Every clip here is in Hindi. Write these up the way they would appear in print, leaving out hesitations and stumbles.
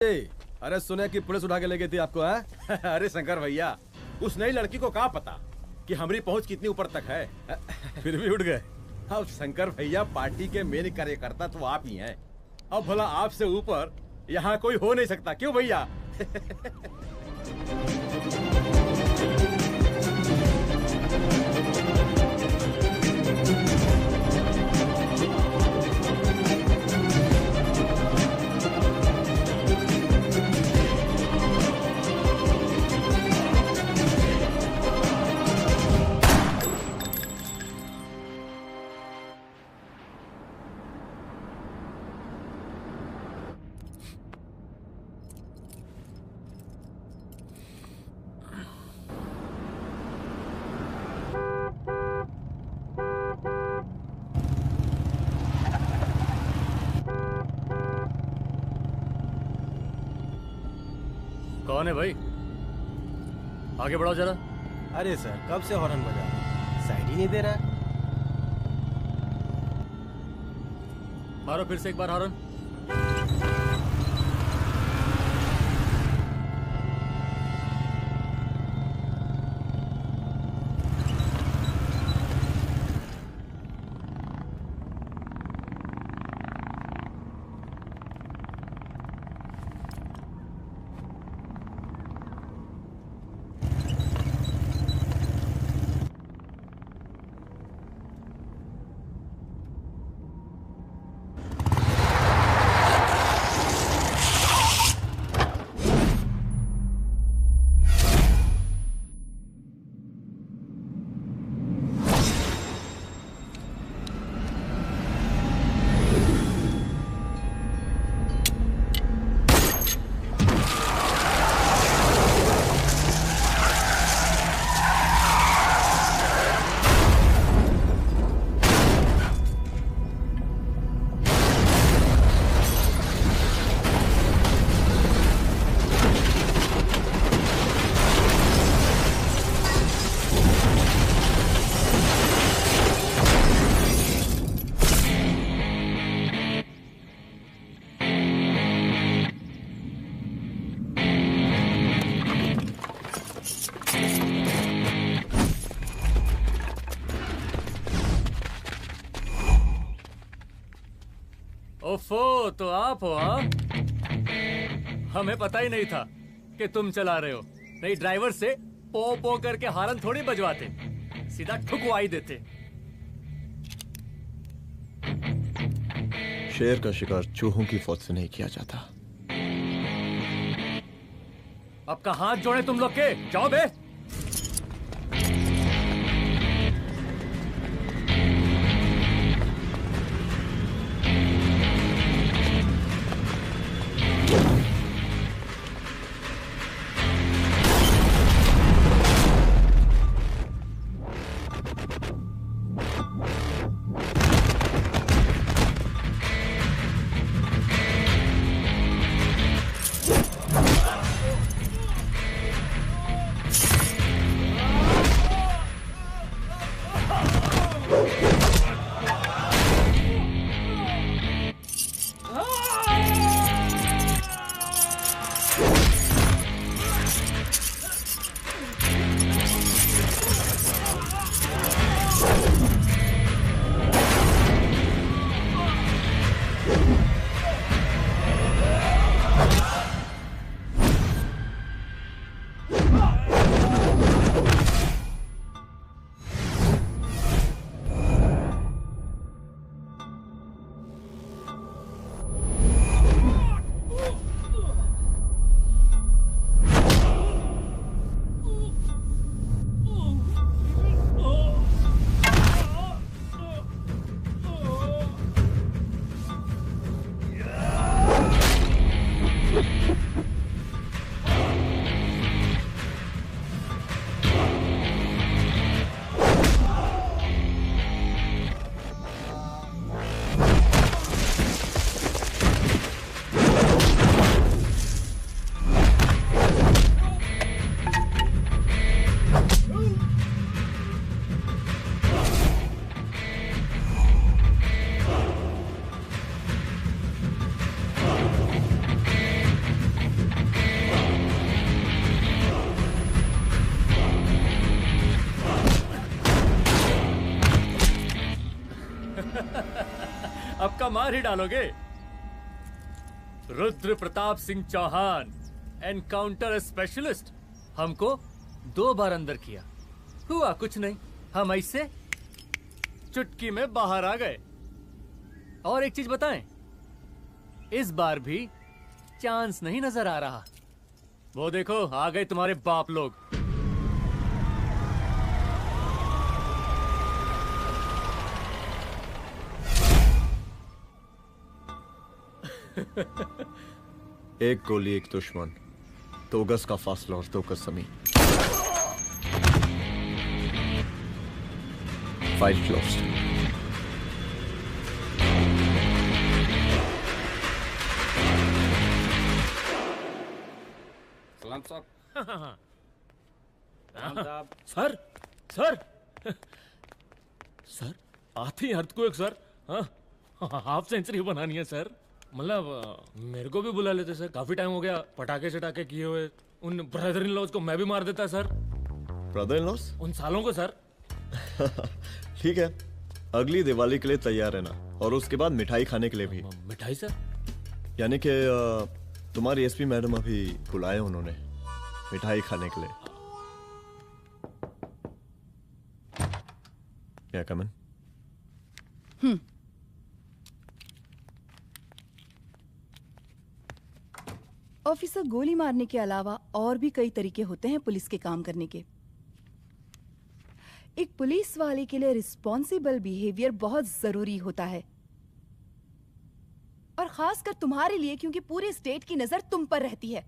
अरे सुने कि पुलिस उठा के ले गई थी आपको है? अरे शंकर भैया, उस नई लड़की को कहाँ पता कि हमारी पहुंच कितनी ऊपर तक है। फिर भी उठ गए। अब शंकर भैया, पार्टी के मेन कार्यकर्ता तो आप ही हैं। अब भला आपसे ऊपर यहाँ कोई हो नहीं सकता, क्यों भैया? कौन है भाई? आगे बढ़ाओ जरा। अरे सर, कब से हॉर्न बजा रहे हैं? साइड ही नहीं दे रहा है। मारो फिर से एक बार हॉर्न। ओफो, तो आप हो? हाँ, हमें पता ही नहीं था कि तुम चला रहे हो। नहीं, ड्राइवर से पो पो करके हारन थोड़ी बजवाते, सीधा ठुकवाई देते। शेर का शिकार चूहों की फौज से नहीं किया जाता। अब का हाथ जोड़े तुम लोग के, जाओ बे। मार ही डालोगे। रुद्र प्रताप सिंह चौहान, एनकाउंटर स्पेशलिस्ट, हमको 2 बार अंदर किया, हुआ कुछ नहीं। हम ऐसे चुटकी में बाहर आ गए। और एक चीज बताएं, इस बार भी चांस नहीं नजर आ रहा। वो देखो आ गए तुम्हारे बाप लोग। एक गोली एक दुश्मन, 2 गज का फासला और 2 गज जमीन। File closed. सलाम साहब। सर सर सर आती अर्थक्वेक सर। हाँ हाफ सेंचुरी बनानी है सर। मतलब मेरे को भी बुला लेते सर, काफी टाइम हो गया पटाखे शटाखे किए हुए। उन ब्रदर इन लॉज को मैं भी मार देता सर। Brother in loss? उन सालों को सर। ठीक है, अगली दिवाली के लिए तैयार रहना, और उसके बाद मिठाई खाने के लिए भी। मिठाई सर? यानी कि तुम्हारी एसपी मैडम अभी बुलाए उन्होंने मिठाई खाने के लिए। क्या कमन? ऑफिसर, गोली मारने के अलावा और भी कई तरीके होते हैं पुलिस के काम करने के। एक पुलिस वाले के लिए रिस्पॉन्सिबल बिहेवियर बहुत जरूरी होता है, और खासकर तुम्हारे लिए, क्योंकि पूरे स्टेट की नजर तुम पर रहती है।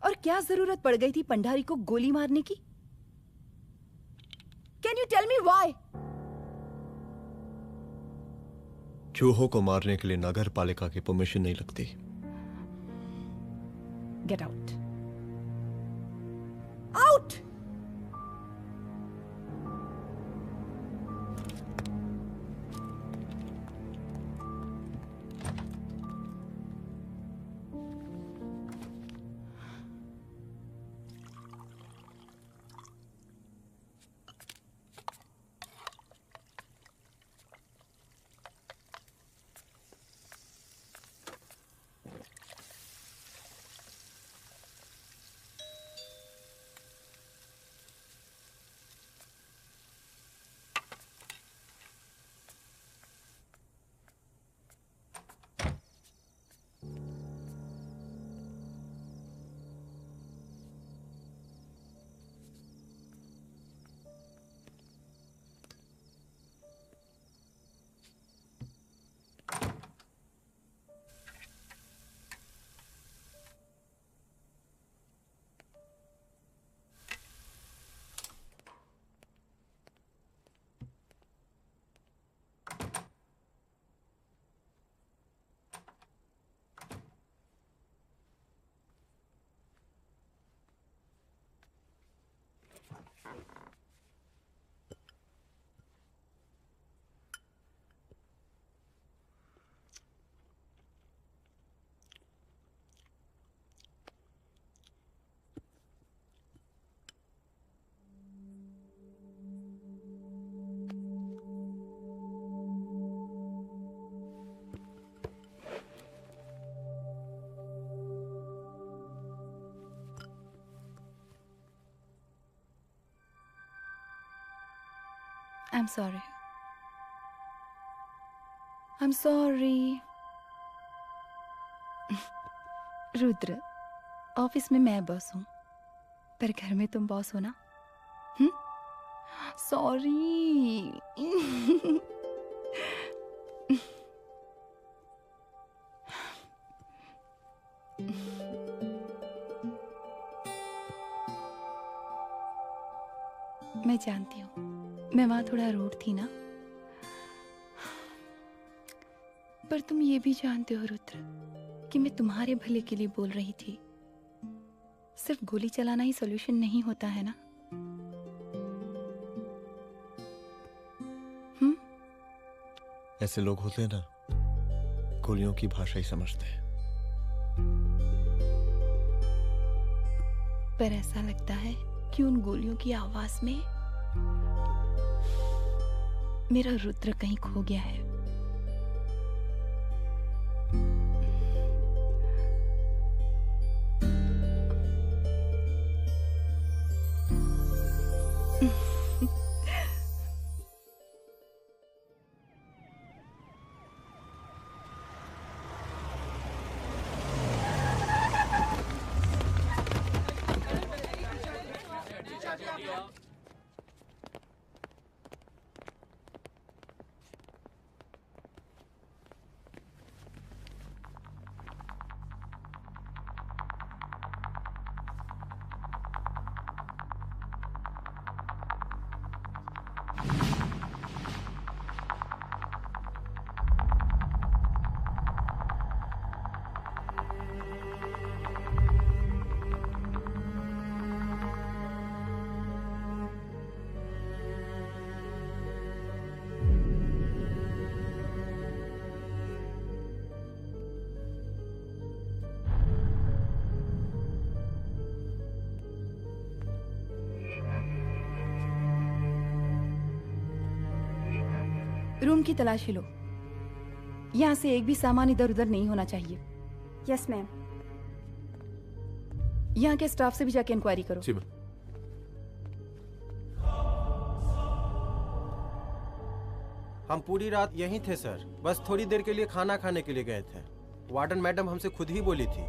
और क्या जरूरत पड़ गई थी पंडारी को गोली मारने की? Can you tell me why? चूहों को मारने के लिए नगर पालिका की परमिशन नहीं लगती। Get out. Out! I'm sorry. I'm sorry. Rudra, office में मैं बॉस हूँ, पर घर में तुम बॉस हो ना? सॉरी। मैं जानती हूँ, मैं वहां थोड़ा रूड थी ना, पर तुम ये भी जानते हो रुद्र कि मैं तुम्हारे भले के लिए बोल रही थी। सिर्फ गोली चलाना ही सॉल्यूशन नहीं होता है ना। ऐसे लोग होते हैं ना, गोलियों की भाषा ही समझते हैं। पर ऐसा लगता है कि उन गोलियों की आवाज में मेरा रुद्र कहीं खो गया है। रूम की तलाशी लो। यहाँ से एक भी सामान इधर उधर नहीं होना चाहिए। Yes ma'am. यहाँ के स्टाफ से भी जाके इंक्वायरी करो। जी मैम। हम पूरी रात यहीं थे सर, बस थोड़ी देर के लिए खाना खाने के लिए गए थे। वार्डन मैडम हमसे खुद ही बोली थी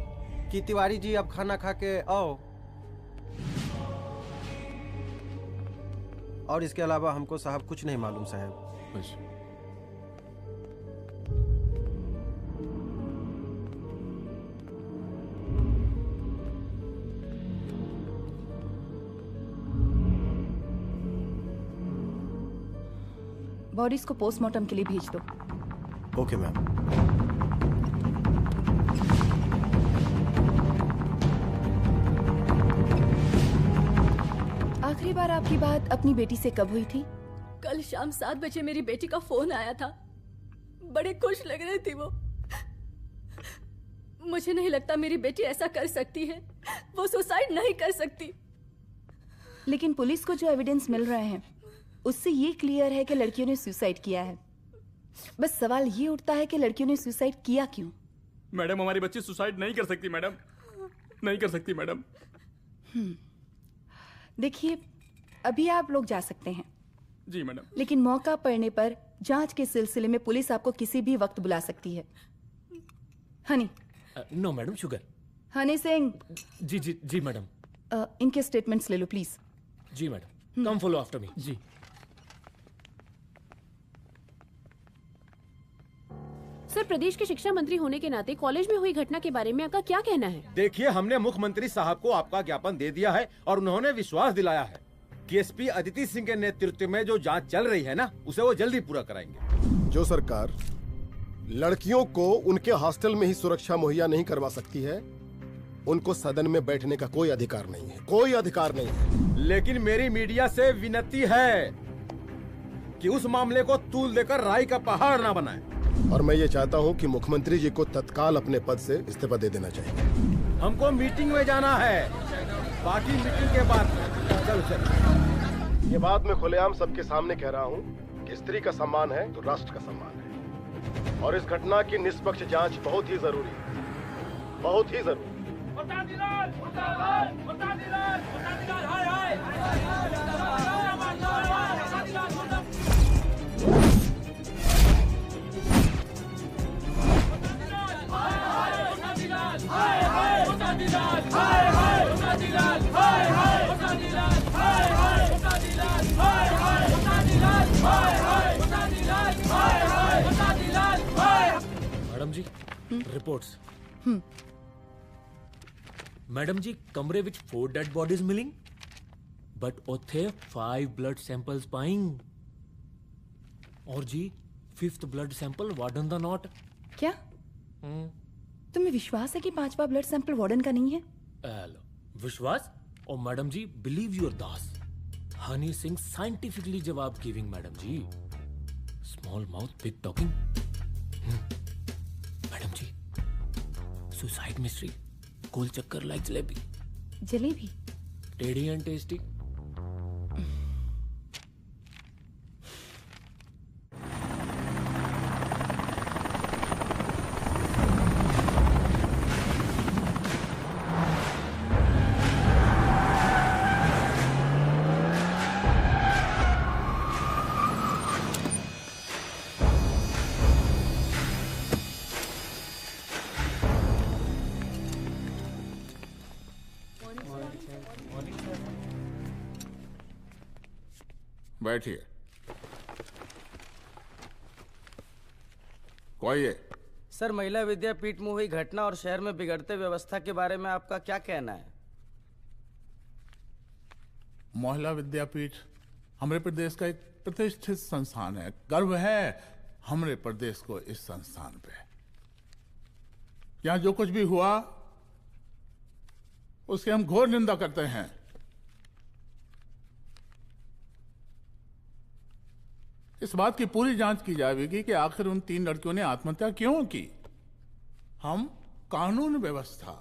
कि तिवारी जी अब खाना खा के आओ, और इसके अलावा हमको साहब कुछ नहीं मालूम साहब। अच्छा। बॉडीज को पोस्टमार्टम के लिए भेज दो। Okay ma'am. आखिरी बार आपकी बात अपनी बेटी से कब हुई थी? कल शाम 7 बजे मेरी बेटी का फोन आया था। बड़े खुश लग रही थी वो। मुझे नहीं लगता मेरी बेटी ऐसा कर सकती है। वो सुसाइड नहीं कर सकती। लेकिन पुलिस को जो एविडेंस मिल रहे हैं उससे ये क्लियर है कि लड़कियों ने सुसाइड किया है। बस सवाल ये उठता है कि लड़कियों ने सुसाइड किया क्यों? मैडम, हमारी बच्ची सुसाइड नहीं कर सकती मैडम, नहीं कर सकती मैडम। देखिए, अभी आप लोग जा सकते हैं। जी मैडम। लेकिन मौका पड़ने पर जांच के सिलसिले में पुलिस आपको किसी भी वक्त बुला सकती है। Honey. No madam, sugar. Honey Singh. जी जी जी मैडम। इनके स्टेटमेंट्स ले लो प्लीज। जी madam. Come follow after me. जी। सर, प्रदेश के शिक्षा मंत्री होने के नाते कॉलेज में हुई घटना के बारे में आपका क्या कहना है? देखिए, हमने मुख्यमंत्री साहब को आपका ज्ञापन दे दिया है और उन्होंने विश्वास दिलाया है कि एसपी अदिति सिंह के नेतृत्व में जो जांच चल रही है ना, उसे वो जल्दी पूरा कराएंगे। जो सरकार लड़कियों को उनके हॉस्टल में ही सुरक्षा मुहैया नहीं करवा सकती है, उनको सदन में बैठने का कोई अधिकार नहीं है, कोई अधिकार नहीं है। लेकिन मेरी मीडिया से विनती है कि उस मामले को तूल देकर राई का पहाड़ ना बनाए। और मैं ये चाहता हूँ कि मुख्यमंत्री जी को तत्काल अपने पद से इस्तीफा दे देना चाहिए। हमको मीटिंग में जाना है, बाकी मीटिंग के बाद। चल चल। ये बात मैं खुलेआम सबके सामने कह रहा हूँ कि स्त्री का सम्मान है तो राष्ट्र का सम्मान है, और इस घटना की निष्पक्ष जांच बहुत ही जरूरी है, बहुत ही जरूरी। मैडम जी, रिपोर्ट्स। मैडम जी, कमरे विच 4 डेड बॉडीज मिलिंग, बट उथे 5 ब्लड सैंपल्स पाइंग। और जी 5th ब्लड सैंपल वार्डन दा नॉट। क्या तुम्हें विश्वास है कि 5वां ब्लड सैंपल वार्डन का नहीं है? विश्वास? और मैडम जी, बिलीव योर दास, हनी सिंह साइंटिफिकली जवाब giving. Madam ji, small mouth big talking. Madam ji, suicide mystery, गोल चक्कर लाइक जलेबी। जलेबी? टेढ़ी एंड टेस्टी। बैठिए। कोई है? सर, महिला विद्यापीठ में हुई घटना और शहर में बिगड़ते व्यवस्था के बारे में आपका क्या कहना है? महिला विद्यापीठ हमारे प्रदेश का एक प्रतिष्ठित संस्थान है। गर्व है हमारे प्रदेश को इस संस्थान पे। यहाँ जो कुछ भी हुआ उसकी हम घोर निंदा करते हैं। इस बात की पूरी जांच की जाएगी कि आखिर उन 3 लड़कियों ने आत्महत्या क्यों की। हम कानून व्यवस्था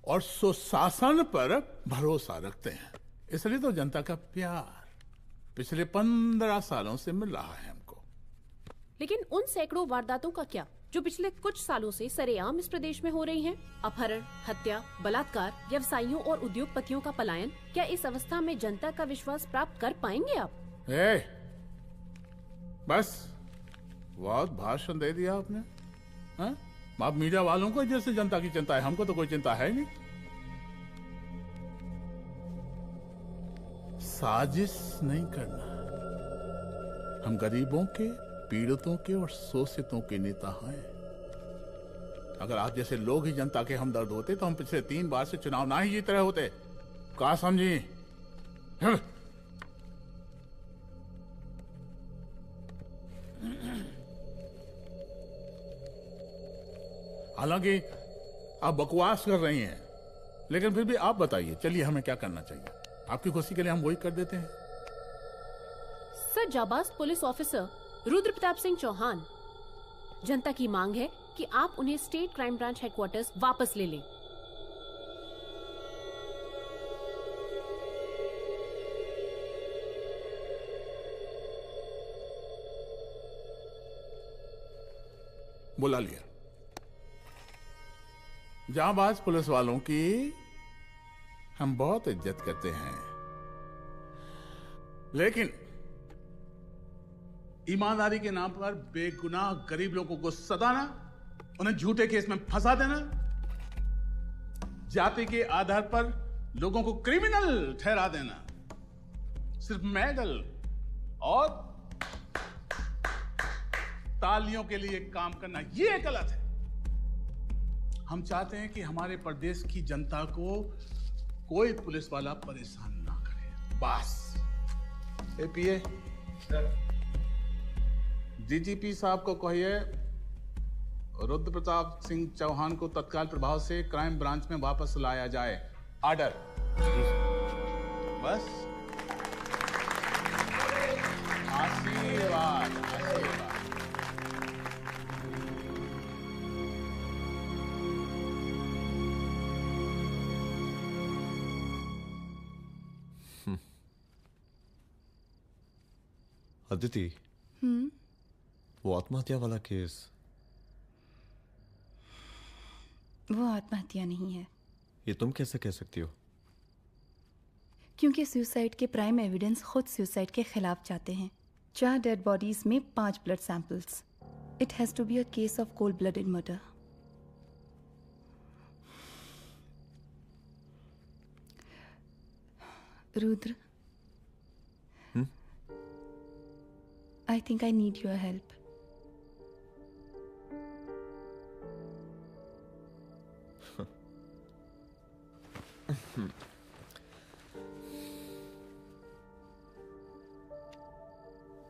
और सुशासन पर भरोसा रखते हैं, इसलिए तो जनता का प्यार पिछले 15 सालों से मिल रहा है हमको। लेकिन उन सैकड़ों वारदातों का क्या जो पिछले कुछ सालों से सरेआम इस प्रदेश में हो रही हैं? अपहरण, हत्या, बलात्कार, व्यवसायियों और उद्योगपतियों का पलायन। क्या इस अवस्था में जनता का विश्वास प्राप्त कर पाएंगे आप? बस बहुत भाषण दे दिया आपने। हाँ? आप मीडिया वालों को जैसे जनता की चिंता है, हमको तो कोई चिंता है नहीं। साजिश नहीं करना। हम गरीबों के, पीड़ितों के और शोषितों के नेता हैं। अगर आप जैसे लोग ही जनता के हमदर्द होते तो हम पिछले 3 बार से चुनाव ना ही जीत रहे होते। क्या समझी? हालांकि आप बकवास कर रही हैं, लेकिन फिर भी आप बताइए, चलिए हमें क्या करना चाहिए? आपकी खुशी के लिए हम वही कर देते हैं। सर, जाबाज पुलिस ऑफिसर रुद्र प्रताप सिंह चौहान, जनता की मांग है कि आप उन्हें स्टेट क्राइम ब्रांच हेडक्वार्टर्स वापस ले लें। बुला लिया। जाबाज पुलिस वालों की हम बहुत इज्जत करते हैं, लेकिन ईमानदारी के नाम पर बेगुनाह गरीब लोगों को सताना, उन्हें झूठे केस में फंसा देना, जाति के आधार पर लोगों को क्रिमिनल ठहरा देना, सिर्फ मेडल और तालियों के लिए काम करना, यह गलत है। हम चाहते हैं कि हमारे प्रदेश की जनता को कोई पुलिस वाला परेशान ना करे, बस। एपीए डीजीपी साहब को कहिए रुद्र प्रताप सिंह चौहान को तत्काल प्रभाव से क्राइम ब्रांच में वापस लाया जाए। ऑर्डर। बस। आशीर्वाद, आशीर्वाद। अदिति, वो आत्महत्या वाला केस, वो आत्महत्या नहीं है। ये तुम कैसे कह सकती हो? क्योंकि सुसाइड के प्राइम एविडेंस खुद सुसाइड के खिलाफ जाते हैं। 4 डेड बॉडीज में 5 blood samples. It has to be a case of cold blooded murder. Rudra, I think I need your help.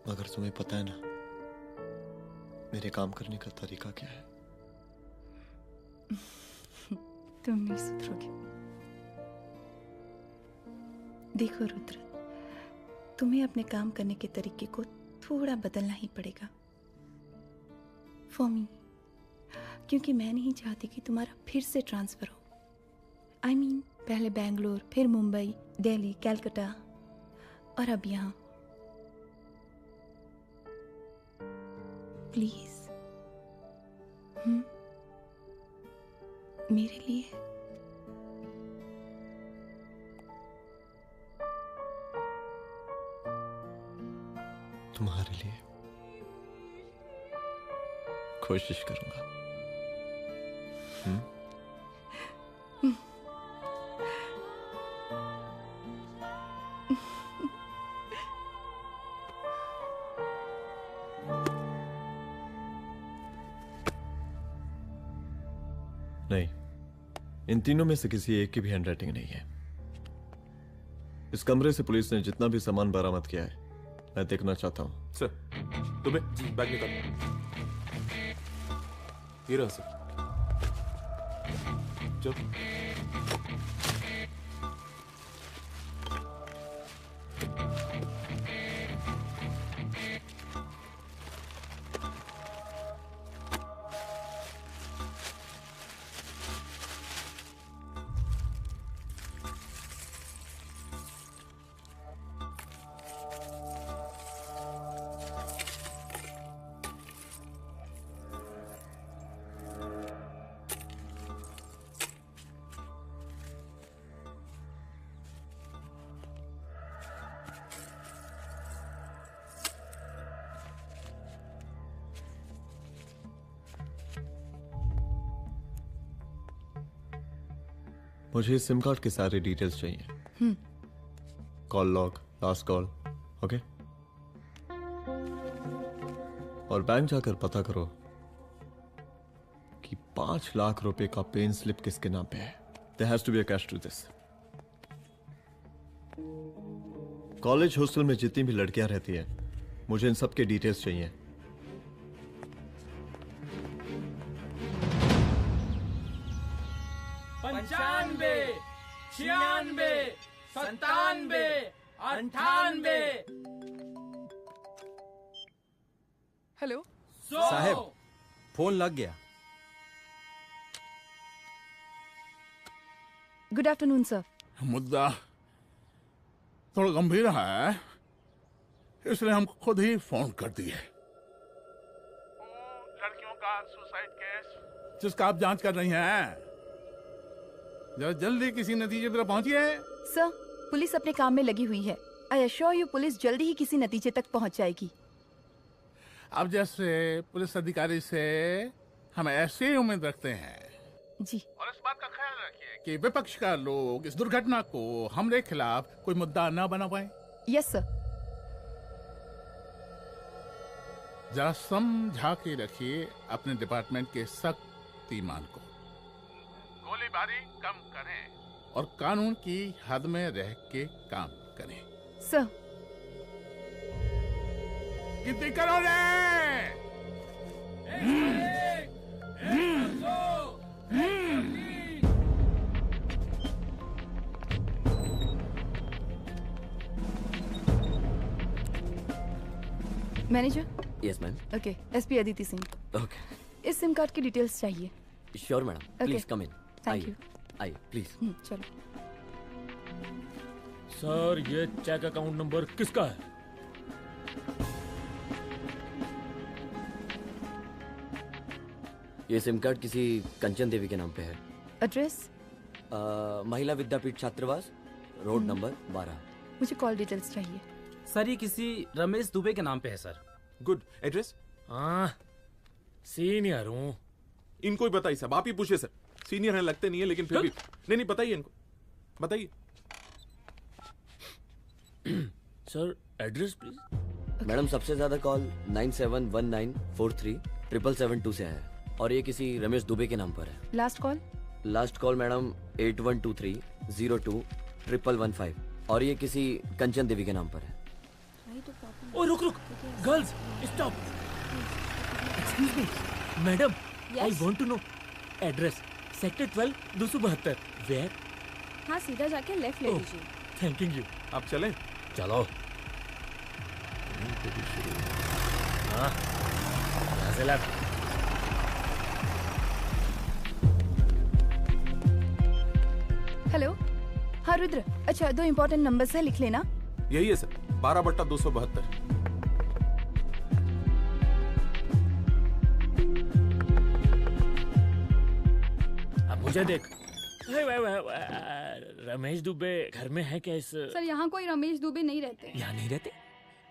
मगर तुम्हें पता है ना मेरे काम करने का तरीका क्या है? तुम नहीं सुधरोगे। देखो रुद्र, तुम्हें अपने काम करने के तरीके को थोड़ा बदलना ही पड़ेगा फॉर मी, क्योंकि मैं नहीं चाहती कि तुम्हारा फिर से ट्रांसफर हो। I mean, पहले बेंगलोर, फिर मुंबई, दिल्ली, कलकत्ता और अब यहाँ। प्लीज मेरे लिए। तुम्हारे लिए कोशिश करूंगा। नहीं, इन तीनों में से किसी एक की भी हैंडराइटिंग नहीं है। इस कमरे से पुलिस ने जितना भी सामान बरामद किया है मैं देखना चाहता हूं। सर, तुम्हें जी बैग निकाल। ये रहा सर। चल। मुझे इस सिम कार्ड के सारे डिटेल्स चाहिए। Call log, last call, okay? और बैंक जाकर पता करो कि 5 लाख रुपए का पेन स्लिप किसके नाम पे है। There has to be a cash to this. College hostel में जितनी भी लड़कियां रहती हैं, मुझे इन सब के डिटेल्स चाहिए। पंचानबे, 96, 97, 98। हेलो साहब, फोन लग गया। Good afternoon sir. मुद्दा थोड़ा गंभीर है, इसलिए हम खुद ही फोन कर दिए। लड़कियों का सुसाइड केस जिसका आप जांच कर रही हैं, जरा जल्दी किसी नतीजे पर पहुंचिए। सर, पुलिस अपने काम में लगी हुई है। आई एश्योर यू पुलिस जल्दी ही किसी नतीजे तक पहुंच जाएगी। अब जैसे पुलिस अधिकारी से हम ऐसे ही उम्मीद रखते हैं जी। और इस बात का ख्याल रखिए कि विपक्ष का लोग इस दुर्घटना को हमरे खिलाफ कोई मुद्दा न बना पाए। Yes sir. जरा समझा के रखिए अपने डिपार्टमेंट के शक्तिमान को। गोलीबारी कम करें और कानून की हद में रह के काम करें। सर। कितनी करोगे? Manager. Yes ma'am. Okay, SP Aditi Singh. Okay. इस सिम कार्ड की डिटेल्स चाहिए। Sure madam, please come in. Thank you. आइए प्लीज। चलो। सर, ये चेक अकाउंट नंबर किसका है? ये सिम कार्ड किसी कंचन देवी के नाम पे है। एड्रेस? महिला विद्यापीठ छात्रावास, रोड नंबर 12। मुझे कॉल डिटेल्स चाहिए। सर, ये किसी रमेश दुबे के नाम पे है सर। गुड। एड्रेस? हाँ, सीनियर हूँ। इनको ही बताइए साहब, आप ही पूछिए सर। सीनियर हैं लगते नहीं है, लेकिन फिर भी नहीं बताइए इनको, बताइए। Sir, address please. मैडम, सबसे ज्यादा कॉल 9719437772 से आया है और ये किसी रमेश दुबे के नाम पर है। Last call? Last call madam 8123021115 और ये किसी कंचन देवी के नाम पर है। ओ रुक, girls stop. Excuse me madam, I want to know address. Sector 12 272। Where? हाँ, सीधा जाके लेफ्ट ले लीजिए। Thank you. आप चलें? चलो। हाँ, यहाँ से लेफ्ट। हेलो। हाँ रुद्र, अच्छा 2 इम्पोर्टेंट नंबर्स है, लिख लेना। यही है सर, 12/272। अब मुझे देख। रमेश दुबे घर में है क्या? इस सर, यहाँ कोई रमेश दुबे नहीं रहते। यहाँ नहीं रहते?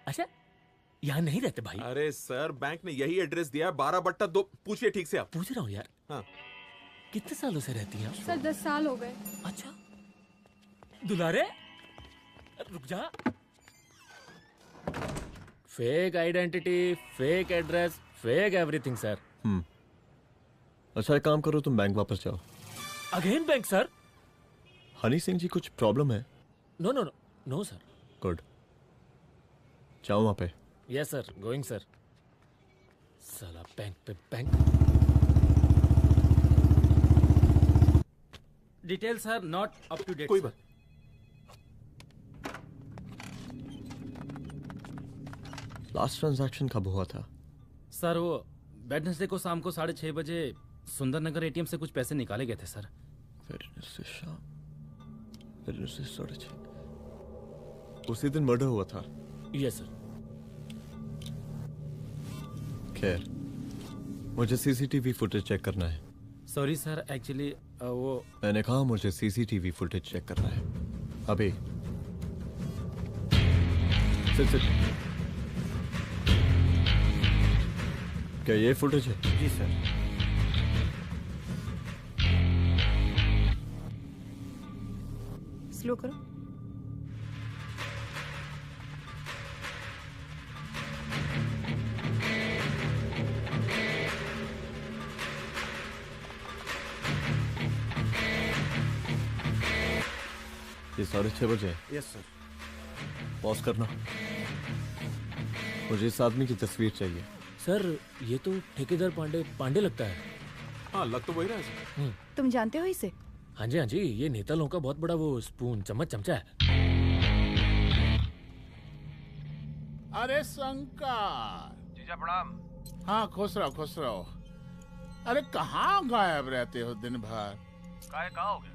अच्छा, यहाँ नहीं रहते भाई। अरे सर, बैंक ने यही एड्रेस दिया है, 12/2। पूछिए ठीक से आप। पूछ रहा हूँ यार। हाँ। कितने सालों से रहती हैं आप? सर 10 साल हो गए। अच्छा दुलारे रुक जा। Fake identity, fake address, fake everything sir. अच्छा एक काम करो, तुम बैंक वापस जाओ। Again bank sir? Honey Singh ji कुछ प्रॉब्लम है? No no no no sir. Good, जाओ वहां पे। Yes sir, going sir. साला बैंक पे bank. Detail sir not up to date. कोई बात। लास्ट ट्रांजैक्शन कब हुआ था? सर वो वेडनेसडे को शाम को 6:30 बजे सुंदरनगर एटीएम से कुछ पैसे निकाले गए थे सर। वेडनेसडे शाम, वेडनेसडे 6:30, उसी दिन मर्डर हुआ था? Yes sir. खैर, मुझे सीसीटीवी फुटेज चेक करना है। सॉरी सर, एक्चुअली वो मैंने कहा मुझे सीसीटीवी फुटेज चेक करना है अभी। सिट। क्या ये फुटेज है? जी सर। स्लो करो। ये 6:30 बजे। Yes sir. पॉज करना। मुझे इस आदमी की तस्वीर चाहिए। सर ये तो ठेकेदार पांडे लगता है। हाँ लग तो वही रहा है सर। तुम जानते हो इसे? हाँ जी, ये नेता लोगों का बहुत बड़ा वो स्पून चमचा है। अरे शंकर। जीजा प्रणाम। हाँ खुश रहो। अरे कहाँ गायब रहते हो दिन भर? कहाँ हो गया?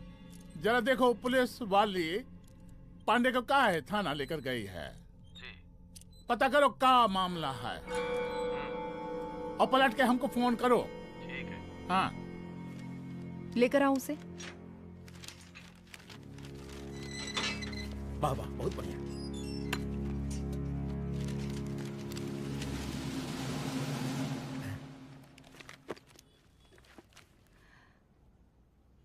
जरा देखो पुलिस वाली पांडे को कहा है थाना लेकर गई है। जी। पता करो क्या मामला है और पलट के हमको फोन करो। ठीक है। हाँ लेकर आऊं उसे? वाह वाह बहुत बढ़िया।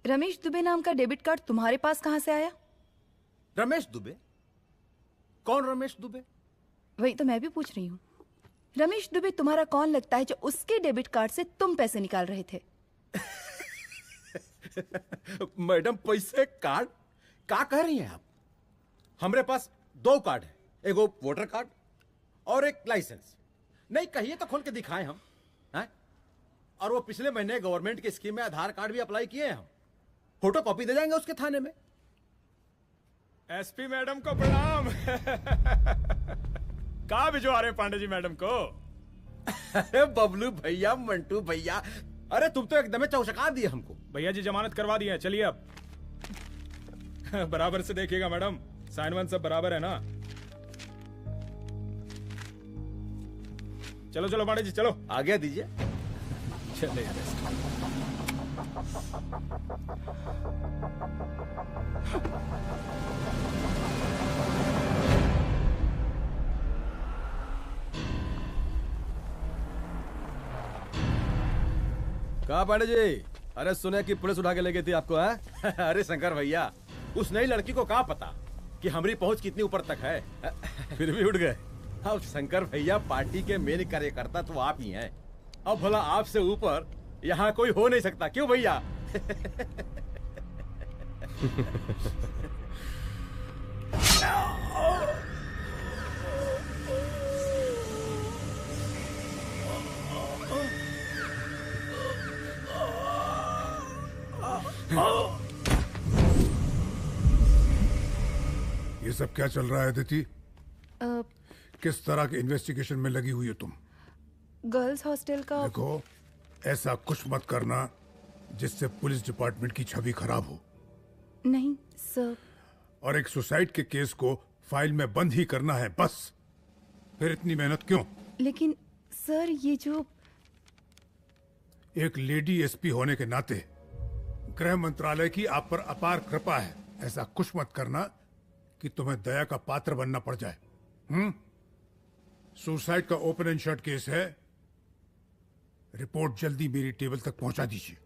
रमेश दुबे नाम का डेबिट कार्ड तुम्हारे पास कहां से आया? रमेश दुबे? कौन रमेश दुबे? वही तो मैं भी पूछ रही हूँ। रमेश दुबे तुम्हारा कौन लगता है जो उसके डेबिट कार्ड से तुम पैसे निकाल रहे थे? मैडम पैसे कार्ड क्या कह रही हैं आप? हमारे पास 2 कार्ड है, एक वोटर कार्ड और एक लाइसेंस। नहीं कहिए तो खोल के दिखाएं हम हैं? और वो पिछले महीने गवर्नमेंट की स्कीम में आधार कार्ड भी अप्लाई किए हैं हम। फोटो कॉपी दे जाएंगे उसके थाने में। एसपी मैडम को प्रणाम। कहाँ भिजवा रहे पांडे जी मैडम को? अरे बबलू भैया, मंटू भैया, अरे तुम तो एकदम चौचका दिए हमको। भैया जी जमानत करवा दिए हैं, चलिए अब। बराबर से देखिएगा मैडम, साइन वन सब बराबर है ना? चलो पांडे जी चलो। आगे दीजिए। चले कहा पांडे जी? अरे सुने कि पुलिस उठा के ले गई थी आपको है? अरे शंकर भैया, उस नई लड़की को क्या पता कि हमारी पहुंच कितनी ऊपर तक है। फिर भी उठ गए। अब शंकर भैया पार्टी के मेन कार्यकर्ता तो आप ही हैं। अब भला आपसे ऊपर यहाँ कोई हो नहीं सकता, क्यों भैया? ये सब क्या चल रहा है अदिति? किस तरह के इन्वेस्टिगेशन में लगी हुई हो तुम? गर्ल्स हॉस्टल का। देखो, ऐसा कुछ मत करना जिससे पुलिस डिपार्टमेंट की छवि खराब हो। नहीं सर। और एक सुसाइड के केस को फाइल में बंद ही करना है बस। फिर इतनी मेहनत क्यों? लेकिन सर ये जो एक लेडी एसपी होने के नाते गृह मंत्रालय की आप पर अपार कृपा है। ऐसा कुछ मत करना कि तुम्हें दया का पात्र बनना पड़ जाए। सुसाइड का ओपन एंड शट केस है। रिपोर्ट जल्दी मेरी टेबल तक पहुंचा दीजिए।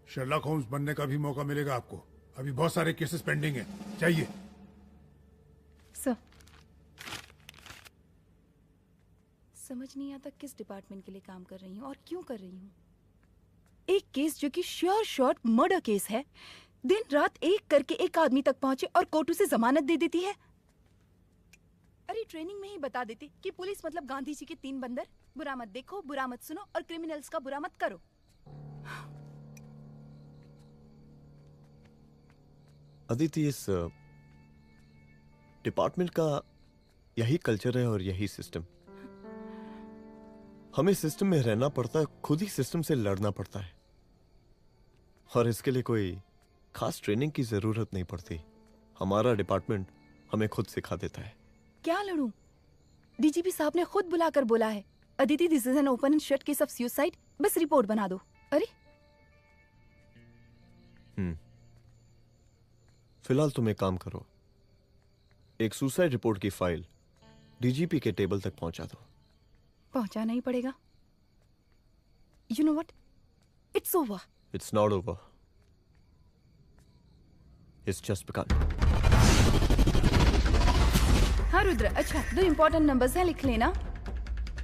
शर्लॉक होम्स बनने का भी मौका मिलेगा आपको। अभी बहुत सारे केसेस पेंडिंग हैं। चाहिए सर। समझ नहीं आता किस डिपार्टमेंट के लिए काम कर रही हूँ और क्यों कर रही हूँ। एक केस जो कि श्योर शॉट मर्डर केस है, दिन रात एक करके एक आदमी तक पहुंचे और कोर्ट उसे जमानत दे देती है। अरे ट्रेनिंग में ही बता देती कि पुलिस मतलब गांधी जी के 3 बंदर, बुरा मत देखो, बुरा मत सुनो और क्रिमिनल्स का बुरा मत करो। अदिति, इस डिपार्टमेंट का यही कल्चर है और यही सिस्टम। हमें सिस्टम में रहना पड़ता है, खुद ही सिस्टम से लड़ना पड़ता है, और इसके लिए कोई खास ट्रेनिंग की जरूरत नहीं पड़ती। हमारा डिपार्टमेंट हमें खुद सिखा देता है। क्या लड़ूं? डीजीपी साहब ने खुद बुलाकर बोला है, Aditi this is an open and shut case of suicide, बस रिपोर्ट बना दो। अरे फिलहाल तुम एक काम करो, एक सुसाइड रिपोर्ट की फाइल डीजीपी के टेबल तक पहुंचा दो। पहुंचाना ही पड़ेगा। You know what, it's over. It's not over. It's just begun. हाँ रुद्र, अच्छा 2 इम्पोर्टेंट नंबर्स हैं, लिख लेना।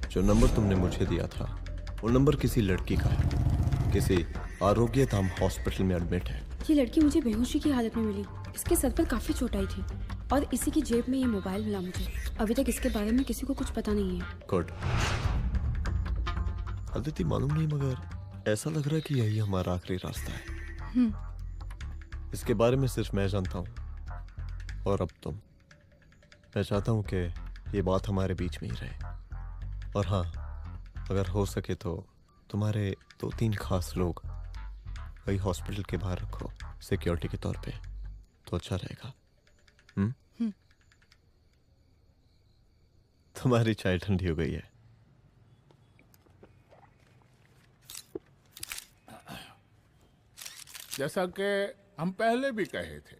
जो नंबर तुमने मुझे दिया था वो नंबर किसी लड़की का है, किसी आरोग्य धाम हॉस्पिटल में एडमिट है। ये लड़की मुझे बेहोशी की हालत में मिली। इसके सर पर काफी चोट आई थी और इसी की जेब में ये मोबाइल मिला मुझे। अभी तक इसके बारे में किसी को कुछ पता नहीं है। गुड। अदिति मालूम नहीं, मगर ऐसा लग रहा है कि यही हमारा आखिरी रास्ता है। इसके बारे में सिर्फ मैं जानता हूँ और अब तुम। मैं चाहता हूँ कि ये बात हमारे बीच में ही रहे। और हाँ, अगर हो सके तो तुम्हारे 2-3 खास लोग वही हॉस्पिटल के बाहर रखो सिक्योरिटी के तौर पे, तो अच्छा रहेगा। तुम्हारी चाय ठंडी हो गई है। जैसा कि हम पहले भी कहे थे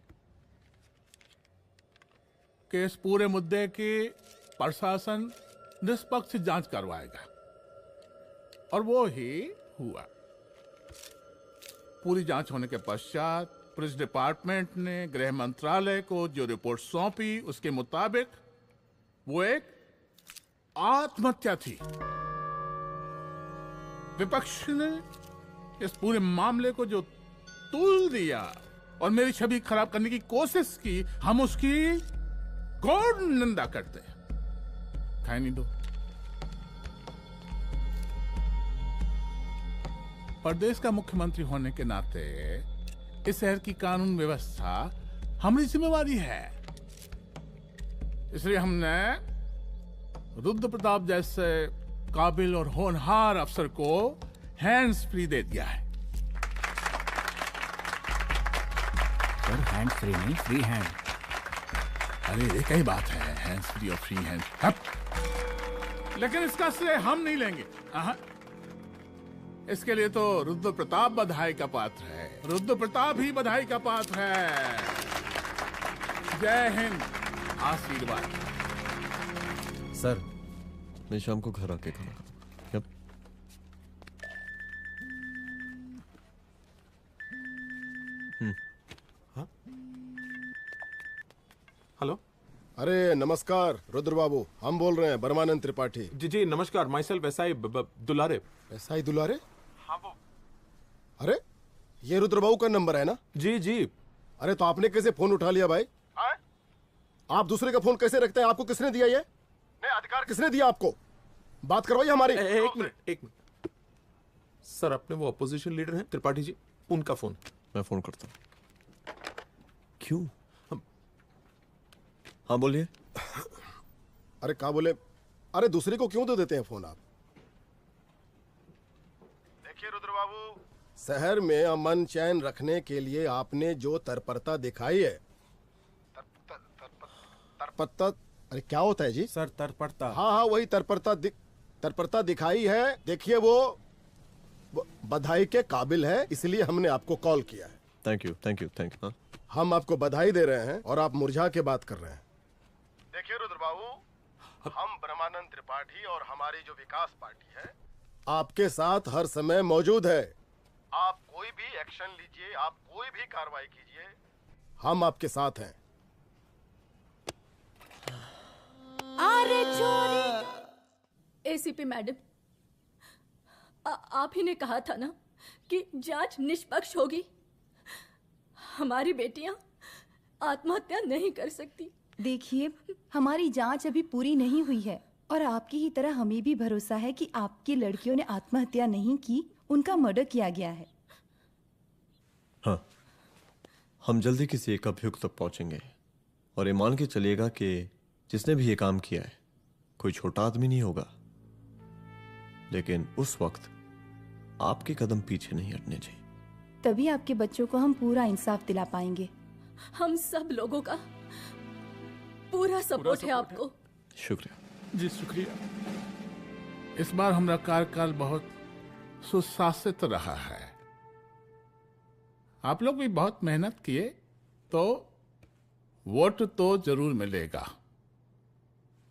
कि इस पूरे मुद्दे की प्रशासन निष्पक्ष जांच करवाएगा, और वो ही हुआ। पूरी जांच होने के पश्चात पुलिस डिपार्टमेंट ने गृह मंत्रालय को जो रिपोर्ट सौंपी उसके मुताबिक वो एक आत्महत्या थी। विपक्ष ने इस पूरे मामले को जो तुल दिया और मेरी छवि खराब करने की कोशिश की, हम उसकी घोर निंदा करते हैं। खाए नहीं दो। प्रदेश का मुख्यमंत्री होने के नाते इस शहर की कानून व्यवस्था हमारी जिम्मेवारी है। इसलिए हमने रुद्र प्रताप जैसे काबिल और होनहार अफसर को हैंड्स फ्री दे दिया है। सर हैंड्स फ्री नहीं, फ्री हैंड। अरे एक ही बात है, हैंड्स फ्री और फ्री हैंड। लेकिन इसका श्रेय हम नहीं लेंगे। इसके लिए तो रुद्र प्रताप बधाई का पात्र है। रुद्र प्रताप ही बधाई का पात्र है। जय हिंद। आशीर्वाद। सर, मैं शाम को घर आके खाना खाऊंगा। यप। हेलो। अरे नमस्कार रुद्र बाबू, हम बोल रहे हैं परमानंद त्रिपाठी। जी जी नमस्कार। My self SI Dulare. SI दुलारे? हाँ वो। अरे ये रुद्र बाबू का नंबर है ना? जी जी। अरे तो आपने कैसे फोन उठा लिया भाई? आप दूसरे का फोन कैसे रखते हैं? आपको किसने दिया ये? नहीं, अधिकार किसने दिया आपको? बात करवाइए हमारी। एक मिनट। सर, अपने वो अपोजिशन लीडर हैं त्रिपाठी जी, उनका फोन। मैं फोन करता हूँ। क्यों? हाँ बोलिए। अरे क्या बोले? अरे दूसरे को क्यों दे देते हैं फोन आप? देखिए रुद्र बाबू, शहर में अमन चैन रखने के लिए आपने जो तत्परता दिखाई है। तत्परता? अरे क्या होता है जी? सर तत्परता। हाँ हाँ वही तत्परता दिखाई है। देखिए वो बधाई के काबिल है, इसलिए हमने आपको कॉल किया है। Thank you thank you thank you. हम आपको बधाई दे रहे हैं और आप मुरझा के बात कर रहे हैं। देखिए रुद्र बाबू, हम ब्रह्मानंद त्रिपाठी और हमारी जो विकास पार्टी है आपके साथ हर समय मौजूद है। आप कोई भी एक्शन लीजिए, आप कोई भी कार्रवाई कीजिए, हम आपके साथ हैं। अरे चोरी। एसीपी मैडम, आप ही ने कहा था ना कि जांच निष्पक्ष होगी। हमारी बेटियां आत्महत्या नहीं कर सकती। देखिए, हमारी जांच अभी पूरी नहीं हुई है और आपकी ही तरह हमें भी भरोसा है कि आपकी लड़कियों ने आत्महत्या नहीं की, उनका मर्डर किया गया है। हाँ, हम जल्दी किसी एक अभियुक्त तक पहुंचेंगे और ये मान के चलिएगा कि जिसने भी ये काम किया है कोई छोटा आदमी नहीं होगा, लेकिन उस वक्त आपके कदम पीछे नहीं हटने चाहिए। तभी आपके बच्चों को हम पूरा इंसाफ दिला पाएंगे। हम सब लोगों का पूरा सपोर्ट है आपको। शुक्रिया जी, शुक्रिया। इस बार हमारा कार्यकाल बहुत सुशासित रहा है। आप लोग भी बहुत मेहनत किए तो वोट तो जरूर मिलेगा।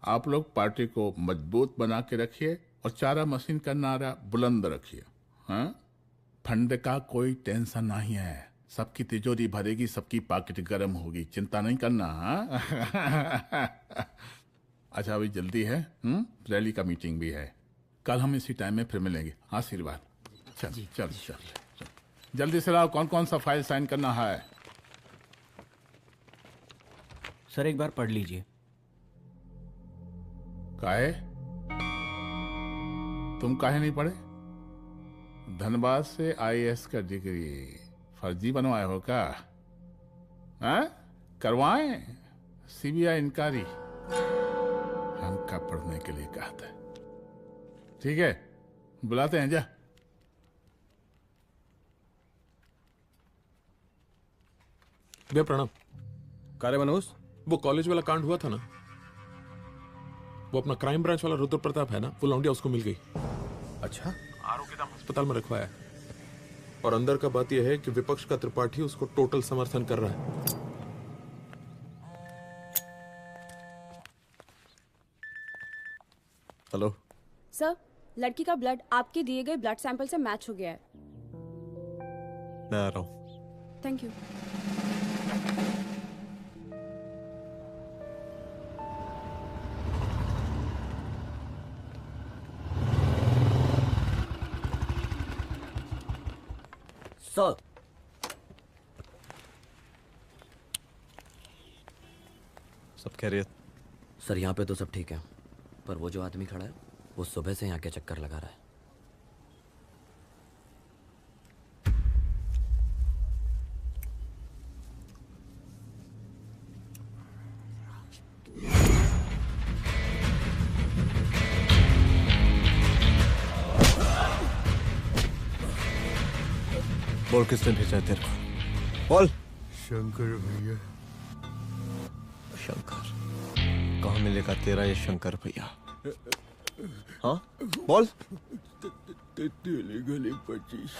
आप लोग पार्टी को मजबूत बना के रखिए और चारा मशीन का नारा बुलंद रखिए। हाँ, फंड का कोई टेंशन नहीं है, सबकी तिजोरी भरेगी, सबकी पॉकेट गर्म होगी, चिंता नहीं करना। हाँ? अच्छा अभी जल्दी है, रैली का मीटिंग भी है, कल हम इसी टाइम में फिर मिलेंगे। आशीर्वाद। चल चल चल जल्दी से लाओ, कौन कौन सा फाइल साइन करना है। सर एक बार पढ़ लीजिए। काहे? तुम काहे नहीं पढ़े? धनबाद से आईएएस का डिग्री फर्जी बनवाए हो क्या? हाँ? करवाएं सीबीआई इंक्वायरी। हमका पढ़ने के लिए कहा था। ठीक है, बुलाते हैं। जा भैया प्रणाम। कार्य मनोज, वो कॉलेज वाला कांड हुआ था ना, वो अपना क्राइम ब्रांच वाला रुद्र प्रताप है ना, वो लौंडिया उसको मिल गई। अच्छा। आरोग्यधाम अस्पताल में रखवाया है। और अंदर का बात यह है कि विपक्ष का त्रिपाठी उसको टोटल समर्थन कर रहा है। हेलो सर, लड़की का ब्लड आपके दिए गए ब्लड सैंपल से मैच हो गया है। मैं आ रहा हूँ। Thank you. सर, सब खैरियत? सर यहाँ पे तो सब ठीक है, पर वो जो आदमी खड़ा है वो सुबह से यहाँ के चक्कर लगा रहा है। बोल किसने भेजा है तेरे को? बोल। शंकर भैया। शंकर? कहाँ मिलेगा तेरा ये शंकर भैया? हाँ बोल। गली 25।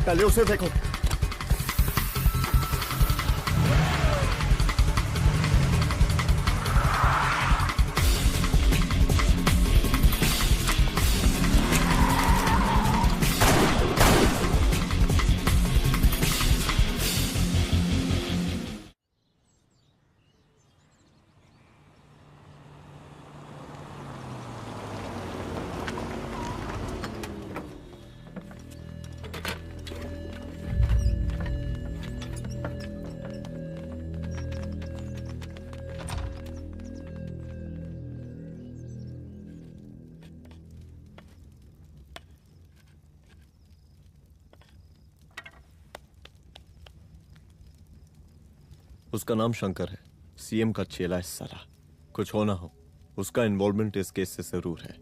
पहले उसे देखो। उसका नाम शंकर है, सीएम का चेला है साला। कुछ हो ना हो, उसका इन्वॉल्वमेंट इस केस से जरूर है।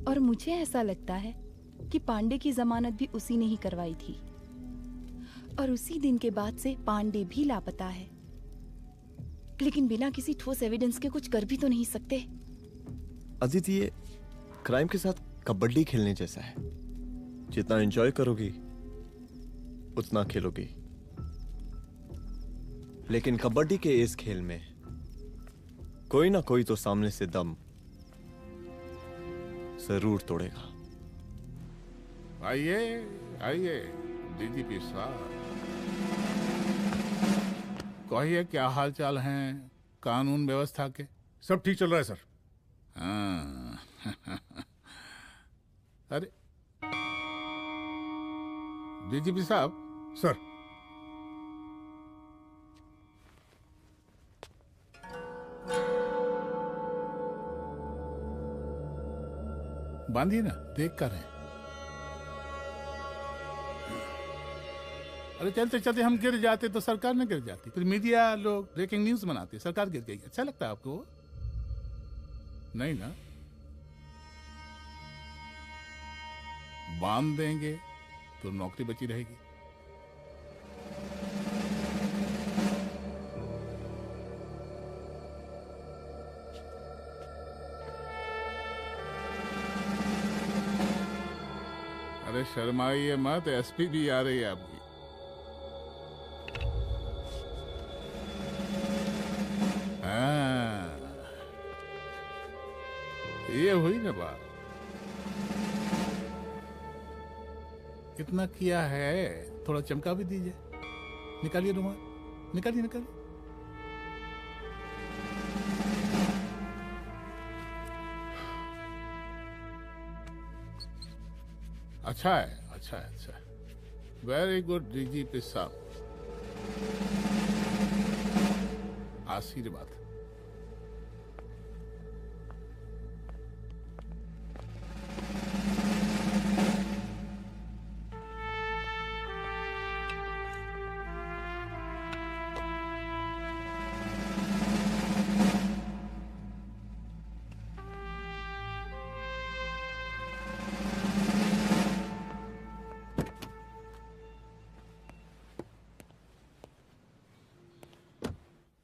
और मुझे ऐसा लगता है कि पांडे की जमानत भी उसी ने ही करवाई थी, और उसी दिन के बाद से पांडे भी लापता है। लेकिन बिना किसी ठोस एविडेंस के कुछ कर भी तो नहीं सकते। अदिति, ये क्राइम के साथ कबड्डी खेलने जैसा है। जितना एंजॉय करोगी उतना खेलोगी, लेकिन कबड्डी के इस खेल में कोई ना कोई तो सामने से दम जरूर तोड़ेगा। आइए आइए डीजीपी साहब, कहिए क्या हाल चाल हैं कानून व्यवस्था के? सब ठीक चल रहा है सर। हाँ। अरे डीजीपी साहब। सर। बांधिए ना, देख कर है। अरे चलते चलते हम गिर जाते तो सरकार न गिर जाती, फिर मीडिया लोग ब्रेकिंग न्यूज बनाते, सरकार गिर गई। अच्छा लगता है आपको? नहीं ना? बांध देंगे तो नौकरी बची रहेगी। अरे शर्माइए मत, एसपी भी आ रही है आपकी। हाँ, ये हुई ना बात। इतना किया है, थोड़ा चमका भी दीजिए। निकालिए रुमाल, निकालिए निकालिए। अच्छा है, अच्छा है, अच्छा है। वेरी गुड डीजीपी साहब, आशीर्वाद।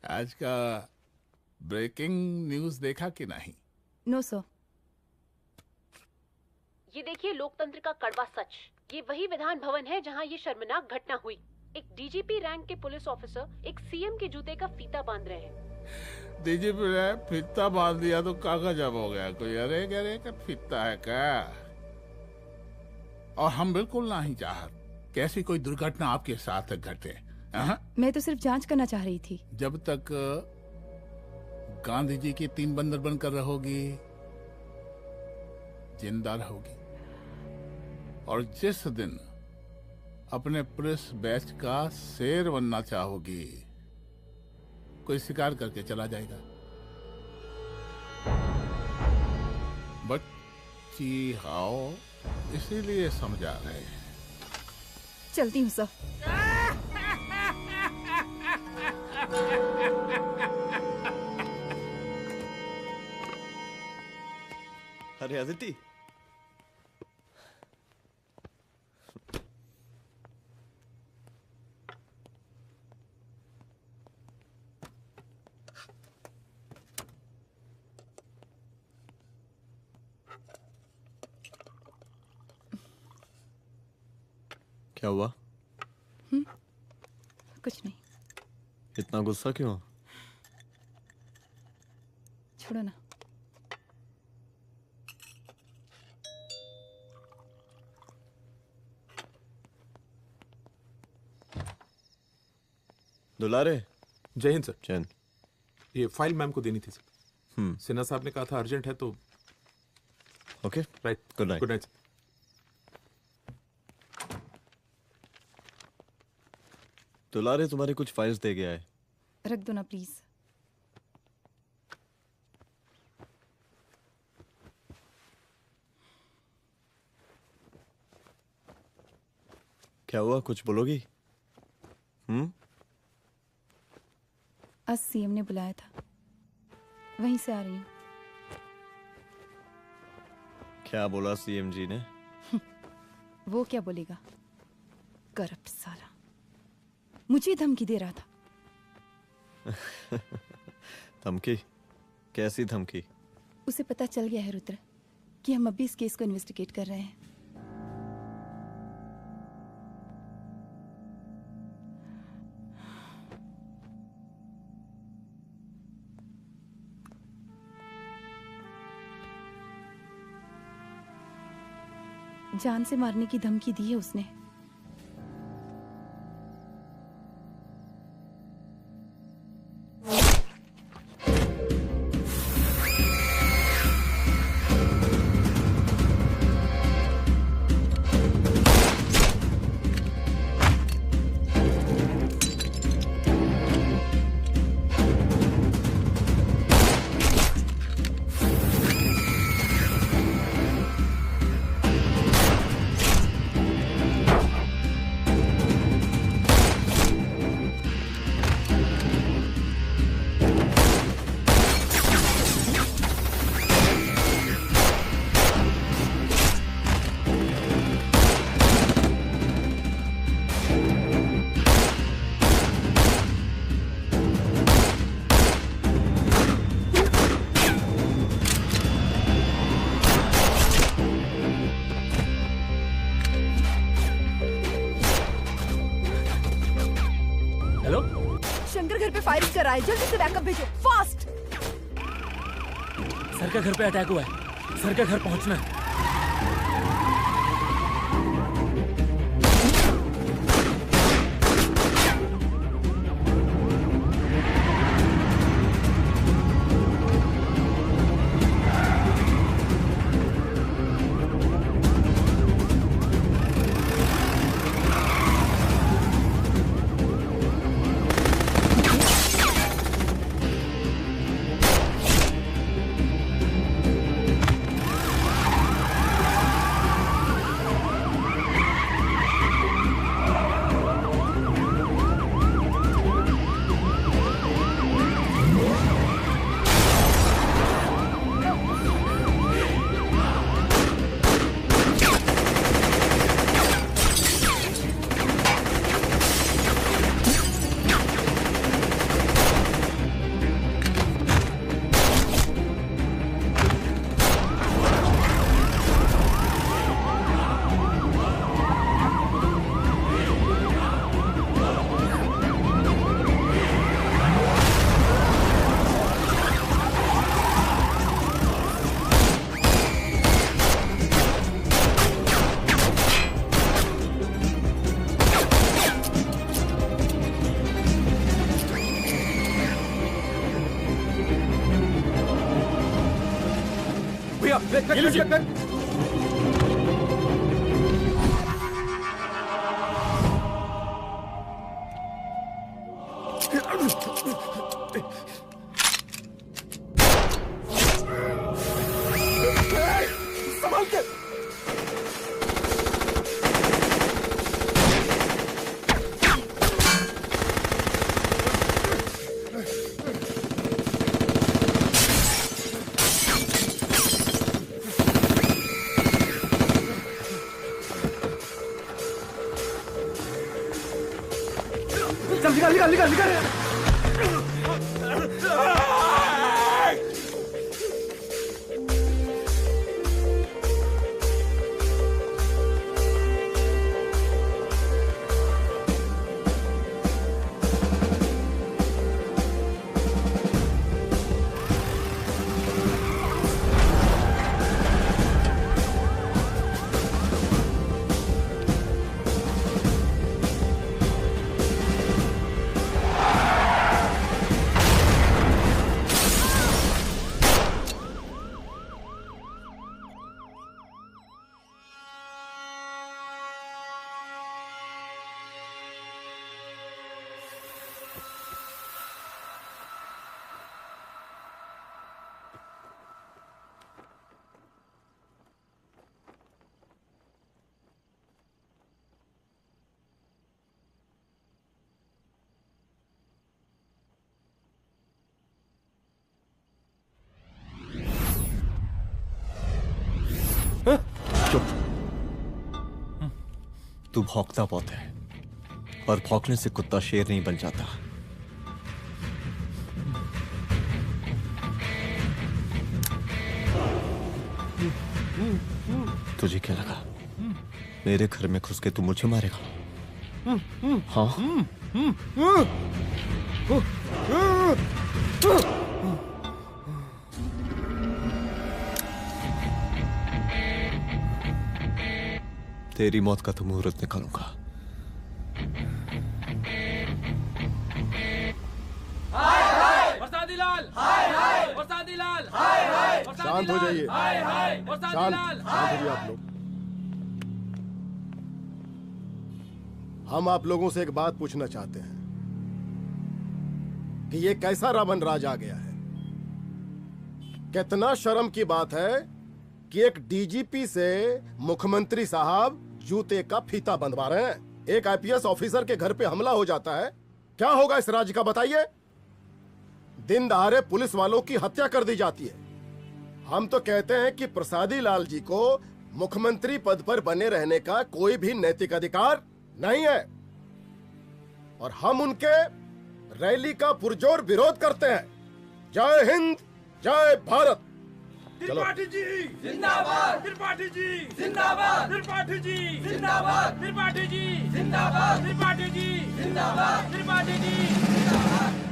आज का ब्रेकिंग न्यूज देखा कि नहीं? No sir. ये देखिए लोकतंत्र का कड़वा सच। ये वही विधान भवन है जहां ये शर्मनाक घटना हुई। एक डीजीपी रैंक के पुलिस ऑफिसर एक सीएम के जूते का फीता बांध रहे हैं। डीजीपी ने फीता बांध दिया तो कागज अब हो गया कोई? अरे गरे का फीता है क्या? और हम बिल्कुल नहीं चाहते कि ऐसी कोई दुर्घटना आपके साथ घटे। मैं तो सिर्फ जांच करना चाह रही थी। जब तक गांधी जी की 3 बंदर बनकर रहोगी, जिंदा रहोगी। और जिस दिन अपने पुलिस बैच का शेर बनना चाहोगी, कोई शिकार करके चला जाएगा। बच्ची हाओ, इसीलिए समझा रहे हैं। चलती हूँ सर। अरे अदिति, क्या हुआ? कुछ नहीं। इतना गुस्सा क्यों? छोड़ो ना। दुलारे। जय हिंद सर। जय हिंद। ये फाइल मैम को देनी थी सर। सिन्हा साहब ने कहा था अर्जेंट है तो। Okay right. Good night. Good night. दुलारे तुम्हारी कुछ फाइल्स दे गया है। रख दो ना प्लीज। क्या हुआ, कुछ बोलोगी? आज सीएम ने बुलाया था, वहीं से आ रही हूँ। क्या बोला सीएम जी ने? वो क्या बोलेगा, करप्ट साला, मुझे धमकी दे रहा था। धमकी? कैसी धमकी? उसे पता चल गया है रुद्र कि हम अभी इस केस को इन्वेस्टिगेट कर रहे हैं। जान से मारने की धमकी दी है उसने। जल्दी से बैकअप भेजो, फास्ट। सर का घर पे अटैक हुआ है, सर का घर पहुंचना है। चुप। तू भौंकता बहुत है और भौंकने से कुत्ता शेर नहीं बन जाता। तुझे क्या लगा मेरे घर में घुस के तू मुझे मारेगा? हाँ? तेरी मौत का तो मुहूर्त निकालूंगा। बरसाती लाल, हाय हाय बरसाती लाल, हाय हाय शांत हो जाइए। हाय हाय शांत बरसाती लाल, शांत हो जाइए आप लोग। हम आप लोगों से एक बात पूछना चाहते हैं कि ये कैसा रावण राज आ गया है। कितना शर्म की बात है कि एक डीजीपी से मुख्यमंत्री साहब जूते का फीता बंधवा रहे हैं। एक आईपीएस ऑफिसर के घर पे हमला हो जाता है, क्या होगा इस राज्य का बताइए? दिन दहाड़े पुलिस वालों की हत्या कर दी जाती है। हम तो कहते हैं कि प्रसादी लाल जी को मुख्यमंत्री पद पर बने रहने का कोई भी नैतिक अधिकार नहीं है और हम उनके रैली का पुरजोर विरोध करते हैं। जय हिंद, जय भारत। चलो। त्रिपाठी जी जिंदाबाद, त्रिपाठी जी जिंदाबाद, त्रिपाठी जी जिंदाबाद, त्रिपाठी जी जिंदाबाद, त्रिपाठी जी जिंदाबाद, त्रिपाठी जी जिंदाबाद।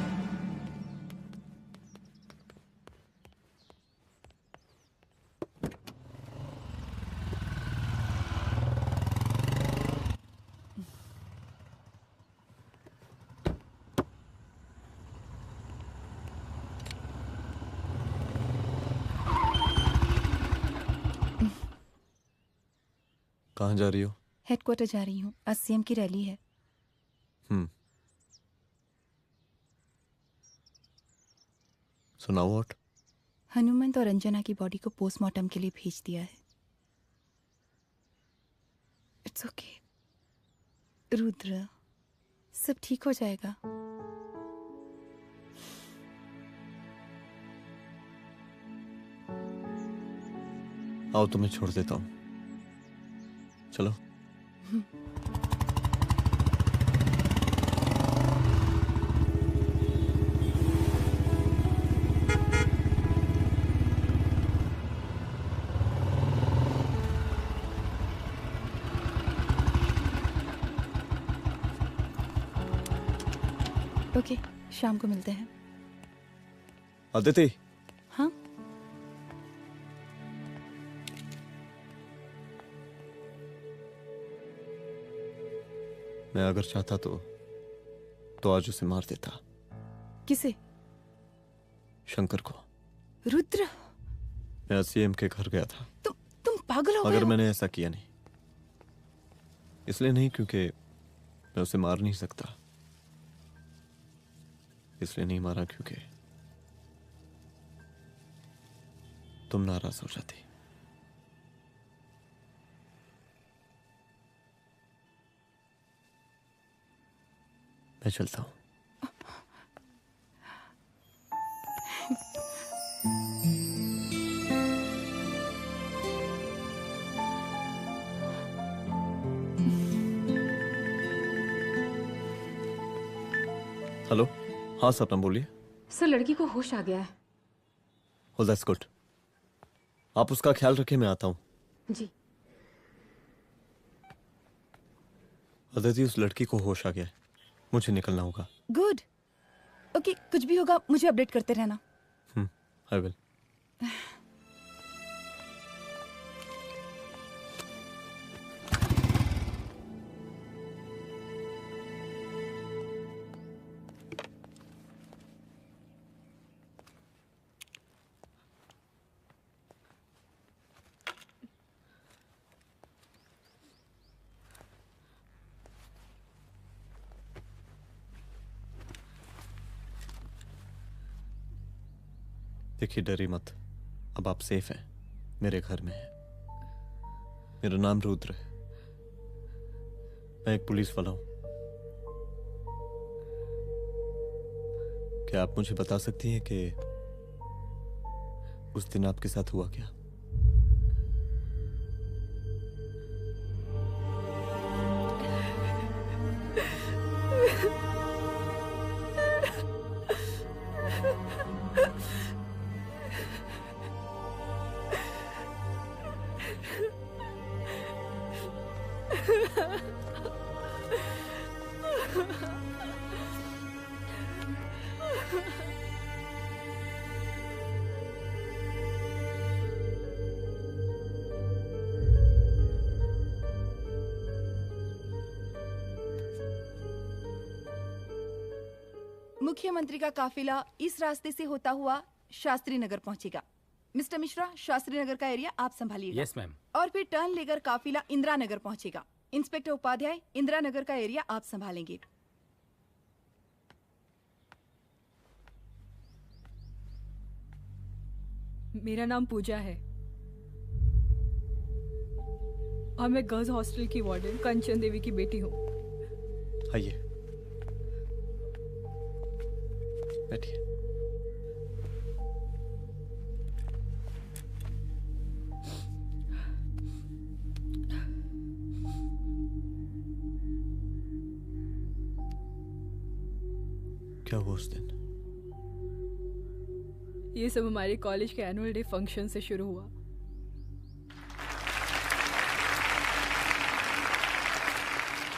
कहाँ जा रही हो? हेडक्वार्टर जा रही हूँ, आज सीएम की रैली है। सुनाओ व्हाट? हनुमंत और अंजना की बॉडी को पोस्टमार्टम के लिए भेज दिया है। इट्स ओके रुद्र, सब ठीक हो जाएगा। आओ तुम्हें छोड़ देता हूँ, चलो। ओके, शाम को मिलते हैं। अदिति। हाँ? मैं अगर चाहता तो आज उसे मार देता। किसे? शंकर को। रुद्र, मैं सीएम के घर गया था। तुम पागल हो गए मगर हो? मैंने ऐसा किया नहीं। इसलिए नहीं क्योंकि मैं उसे मार नहीं सकता, इसलिए नहीं मारा क्योंकि तुम नाराज हो जाती। मैं चलता हूं। हेलो, हाँ सपना बोलिए। सर, लड़की को होश आ गया है। Oh, that's good. आप उसका ख्याल रखिए, मैं आता हूँ। जी। अदिति, उस लड़की को होश आ गया है, मुझे निकलना होगा। गुड। ओके, कुछ भी होगा मुझे अपडेट करते रहना। I will. देखिए, डरी मत, अब आप सेफ हैं, मेरे घर में हैं। मेरा नाम रुद्र है, मैं एक पुलिस वाला हूं। क्या आप मुझे बता सकती हैं कि उस दिन आपके साथ हुआ क्या? मुख्यमंत्री का काफिला इस रास्ते से होता हुआ शास्त्री नगर पहुंचेगा। मिस्टर मिश्रा, शास्त्री नगर का एरिया आप संभालिएगा। Yes ma'am. और फिर टर्न लेकर काफिला इंदिरा नगर पहुंचेगा। इंस्पेक्टर उपाध्याय, इंदिरा नगर का एरिया आप संभालेंगे। मेरा नाम पूजा है और मैं गर्ल्स हॉस्टल की वार्डन कंचन देवी की बेटी हूँ। आइए, बैठिए। क्या हुआ उस दिन? ये सब हमारे कॉलेज के एनुअल डे फंक्शन से शुरू हुआ।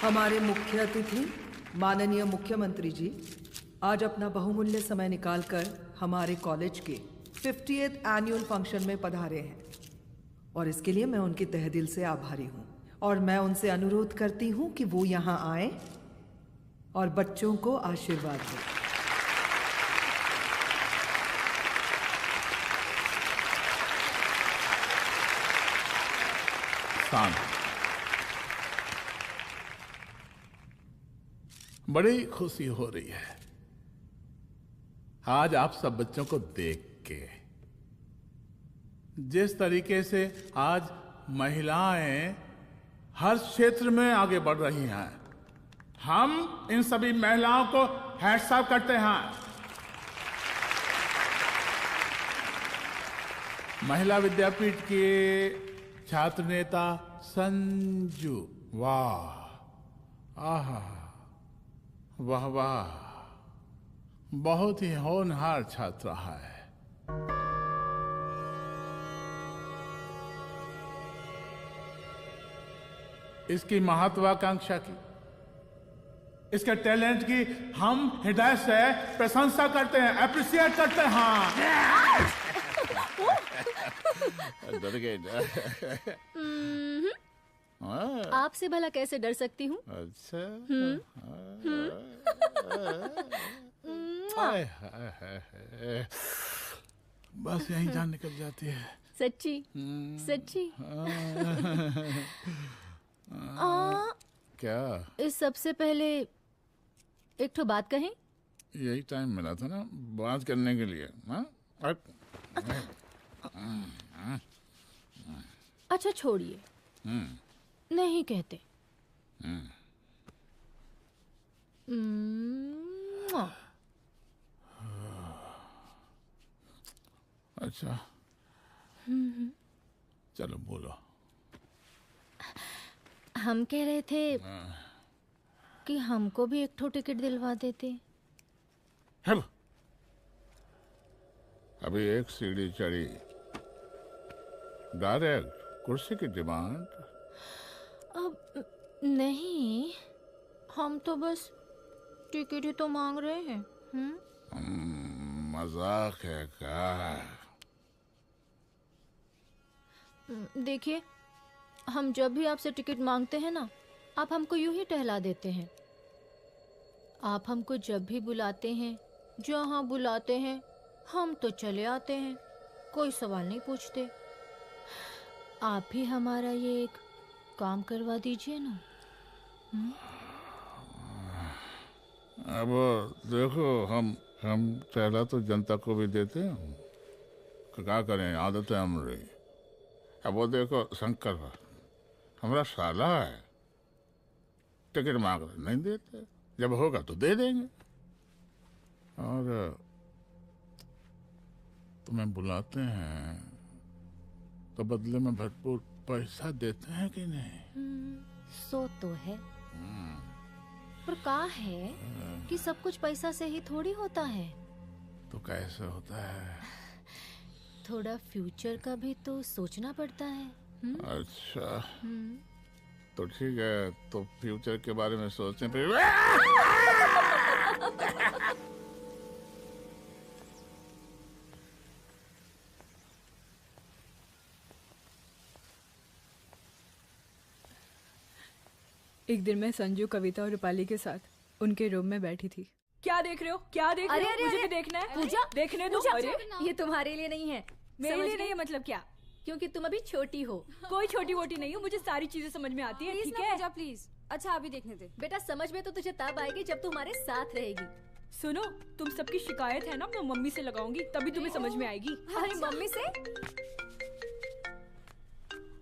हमारे मुख्य अतिथि माननीय मुख्यमंत्री जी आज अपना बहुमूल्य समय निकालकर हमारे कॉलेज के 50th एनुअल फंक्शन में पधारे हैं और इसके लिए मैं उनके तहे दिल से आभारी हूँ और मैं उनसे अनुरोध करती हूँ कि वो यहाँ आए और बच्चों को आशीर्वाद दें। बड़ी खुशी हो रही है आज आप सब बच्चों को देख के। जिस तरीके से आज महिलाएं हर क्षेत्र में आगे बढ़ रही हैं, हम इन सभी महिलाओं को हैट्स ऑफ करते हैं। महिला विद्यापीठ के छात्र नेता संजू, वाह, आहा, वाह वाह, बहुत ही होनहार छात्रा है। इसकी महत्वाकांक्षा की, इसके टैलेंट की हम हृदय से प्रशंसा करते हैं, अप्रिशिएट करते हैं। डर गए आपसे भला कैसे डर सकती हूँ? अच्छा। बस यही जान निकल जाती है। सच्ची सच्ची। क्या? इस सबसे पहले एक ठो बात कहें? यही टाइम मिला था ना बात करने के लिए। अच्छा छोड़िए, नहीं कहते। अच्छा चलो बोलो। हम कह रहे थे कि हमको भी एक ठो टिकट दिलवा देते। अभी एक सीढ़ी चढ़ी, डायरेक्ट कुर्सी की डिमांड। अब नहीं, हम तो बस टिकट ही तो मांग रहे हैं। मजाक है क्या? देखिए, हम जब भी आपसे टिकट मांगते हैं ना, आप हमको यूं ही टहला देते हैं। आप हमको जब भी बुलाते हैं, जहाँ बुलाते हैं, हम तो चले आते हैं, कोई सवाल नहीं पूछते। आप ही हमारा ये एक काम करवा दीजिए ना। अब देखो, हम टहला तो जनता को भी देते हैं, क्या करें, आदत है हमारी। अब वो देखो शंकर हमारा साला है, टिकट मांग रहे नहीं देते, जब होगा तो दे देंगे। और तुम्हें बुलाते हैं तो बदले में भरपूर पैसा देते हैं कि नहीं? सो तो है, पर का है कि सब कुछ पैसा से ही थोड़ी होता है। तो कैसे होता है? थोड़ा फ्यूचर का भी तो सोचना पड़ता है। अच्छा तो ठीक है, तो फ्यूचर के बारे में सोचने पे एक दिन मैं संजू, कविता और रूपाली के साथ उनके रूम में बैठी थी। क्या देख रहे हो? क्या देख रहे हो? मुझे भी देखना है। पूजा, देखने दो। पूजा, अरे ये तुम्हारे लिए नहीं है। मेरे लिए नहीं है मतलब क्या? क्योंकि तुम अभी छोटी हो। कोई छोटी वोटी नहीं हो, मुझे सारी चीजें समझ में आती है। ठीक है पूजा प्लीज। अच्छा अभी देखने दे। बेटा समझ में तो तुझे तब आएगी जब तू हमारे साथ रहेगी। सुनो, तुम सबकी शिकायत है ना, मैं मम्मी से लगाऊंगी, तभी तुम्हें समझ में आएगी। अरे मम्मी से?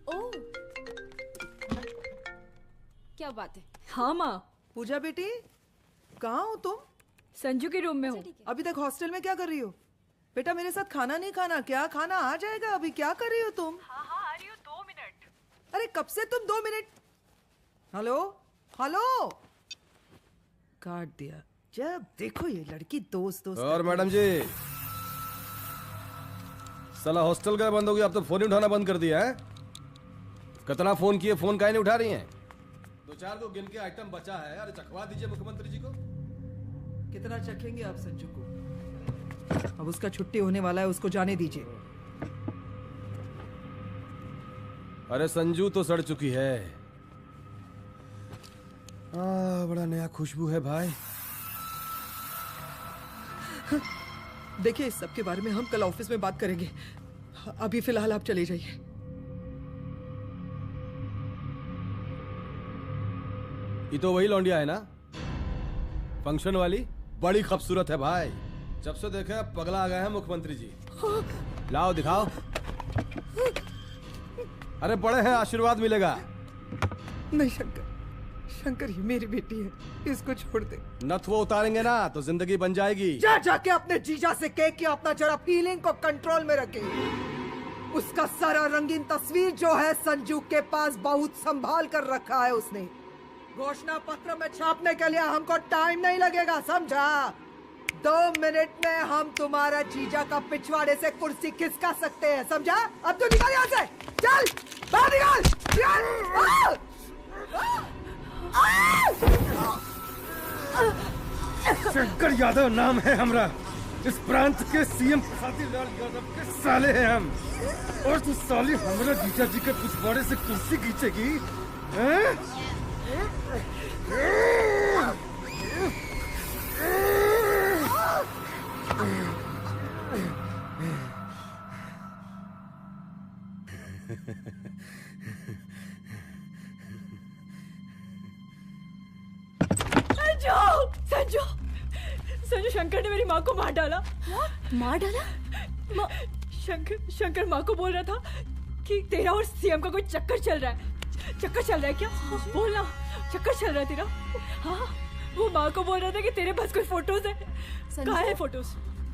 ओह, क्या बात है। हाँ माँ। पूजा बेटी, कहाँ हो तुम? संजू के रूम में हूँ। अभी तक हॉस्टल में क्या कर रही हो? बेटा मेरे साथ खाना नहीं खाना क्या? खाना आ जाएगा, अभी क्या कर रही हो तुम? हाँ हाँ आ रही हो, 2 मिनट। अरे कब से तुम 2 मिनट? हेलो हेलो, काट दिया। जब देखो ये लड़की दोस्त दोस्त। और मैडम जी, साला हॉस्टल का बंद हो गया, अब तो फोन ही उठाना बंद कर दिया है। कितना फोन किए, फोन काहे नहीं उठा रही हैं? 2-4 को गिन के आइटम बचा है, अरे चखवा दीजिए मुख्यमंत्री जी को। कितना चखेंगे आप संजू को? अब उसका छुट्टी होने वाला है, उसको जाने दीजिए। अरे संजू तो सड़ चुकी है। बड़ा नया खुशबू है भाई। देखिए इस सब के बारे में हम कल ऑफिस में बात करेंगे, अभी फिलहाल आप चले जाइए। ये तो वही लौंडिया है ना, फंक्शन वाली? बड़ी खूबसूरत है भाई, जब से देखे पगला आ गए हैं मुख्यमंत्री जी। लाओ दिखाओ। अरे बड़े हैं, आशीर्वाद मिलेगा। नहीं शंकर, शंकर ये मेरी बेटी है, इसको छोड़ दे। नथुआ उतारेंगे ना तो जिंदगी बन जाएगी। जा जाके अपने जीजा से कह के अपना जरा फीलिंग को कंट्रोल में रखे। उसका सारा रंगीन तस्वीर जो है संजू के पास बहुत संभाल कर रखा है उसने। घोषणा पत्र में छापने के लिए हमको टाइम नहीं लगेगा, समझा? 2 मिनट में हम तुम्हारा जीजा का पिछवाड़े से कुर्सी खिसका सकते हैं, समझा? अब तो निकल यहाँ से, चल बाहर निकल। शंकर यादव नाम है हमरा, इस प्रांत के सीएम प्रसादी लाल यादव के साले हैं हम, और तू साली हमारा जीजा जी के पिछवाड़े से कुर्सी खींचेगी? संजू, संजू शंकर ने मेरी माँ को मार डाला। मार डाला? शंकर माँ को बोल रहा था कि तेरा और सीएम का कोई चक्कर चल रहा है। चक्कर चल रहा है क्या? बोलना, चक्कर चल रहा है तेरा? हाँ, वो माँ को बोल रहा था कि तेरे पास कोई फोटोज है। कहाँ है फोटोज?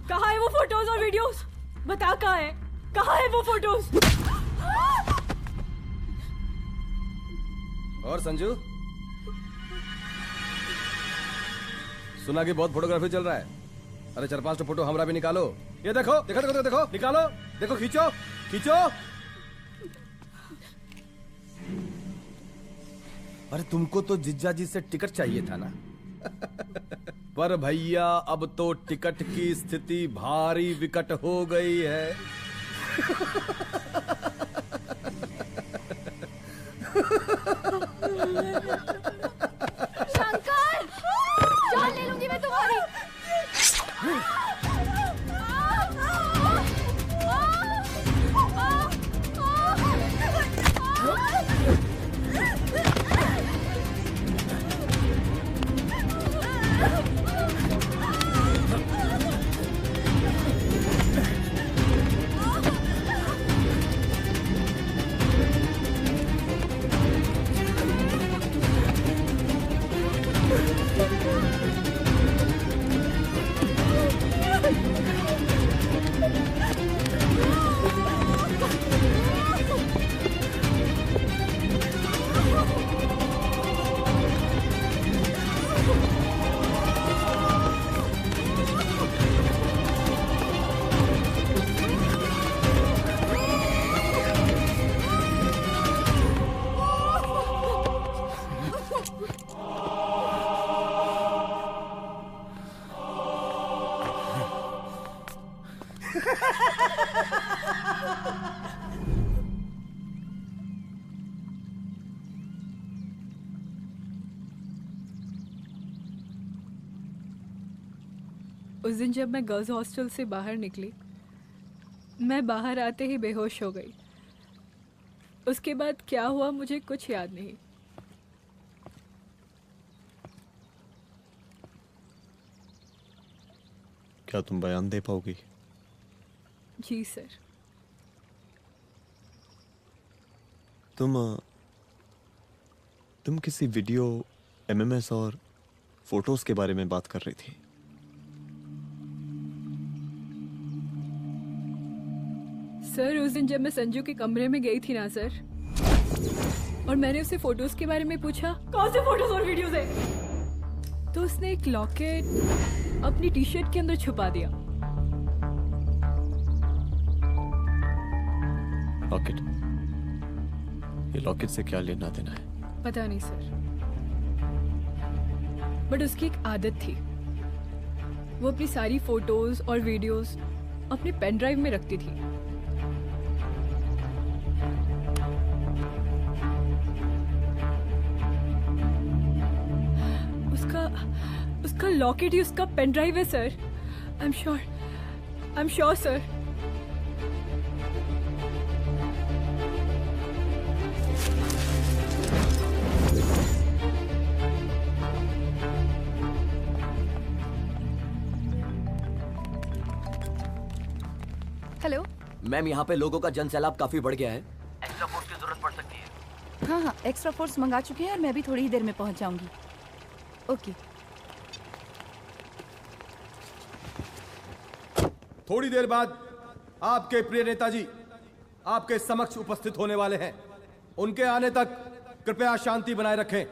कहाँ है वो फोटोज और वीडियोस? बता कहाँ है? कहाँ है वो फोटोज? और संजू, सुना कि बहुत फोटोग्राफी चल रहा है। अरे 4-5 फोटो हमरा भी निकालो। ये देखो देखो देखो देखो, निकालो, देखो, खींचो खींचो। अरे तुमको तो जिज्जा जी से टिकट चाहिए था ना। पर भैया अब तो टिकट की स्थिति भारी विकट हो गई है। शंकर, जान ले लूंगी मैं तुम्हारी। उस दिन जब मैं गर्ल्स हॉस्टल से बाहर निकली, मैं बाहर आते ही बेहोश हो गई। उसके बाद क्या हुआ मुझे कुछ याद नहीं। क्या तुम बयान दे पाओगी? जी सर। तुम किसी वीडियो, एमएमएस और फोटोज के बारे में बात कर रही थी। सर उस दिन जब मैं संजू के कमरे में गई थी ना सर, और मैंने उसे फोटोज के बारे में पूछा कौन से फोटोज और वीडियोज है, तो उसने एक लॉकेट अपनी टी शर्ट के अंदर छुपा दिया। लॉकेट? ये लॉकेट से क्या लेना देना है? पता नहीं सर, बट उसकी एक आदत थी, वो अपनी सारी फोटोज और वीडियोस अपने पेन ड्राइव में रखती थी। उसका लॉकेट ही उसका पेन ड्राइव है sir. I am sure sir. Hello ma'am, यहाँ पे लोगों का जनसैलाब काफी बढ़ गया है। एक्स्ट्रा फोर्स की जरूरत पड़ सकती है। हाँ हाँ, एक्स्ट्रा फोर्स मंगा चुके हैं और मैं भी थोड़ी ही देर में पहुंच जाऊंगी। ओके। थोड़ी देर बाद आपके प्रिय नेताजी आपके समक्ष उपस्थित होने वाले हैं। उनके आने तक कृपया शांति बनाए रखें।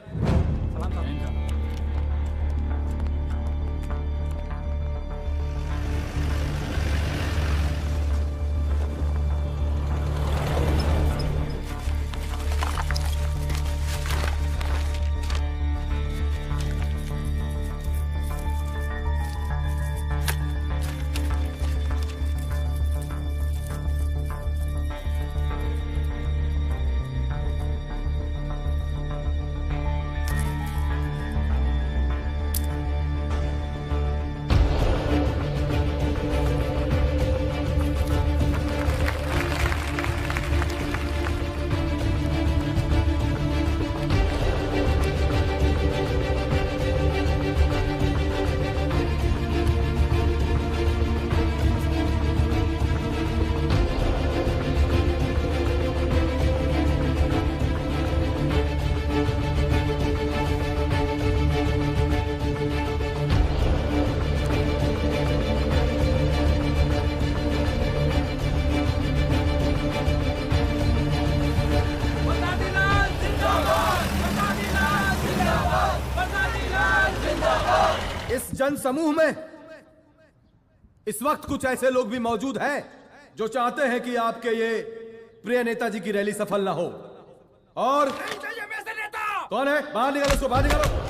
जन समूह में इस वक्त कुछ ऐसे लोग भी मौजूद हैं जो चाहते हैं कि आपके ये प्रिय नेताजी की रैली सफल ना हो। और कौन है? बाहर निकालो उसको, बाहर निकालो।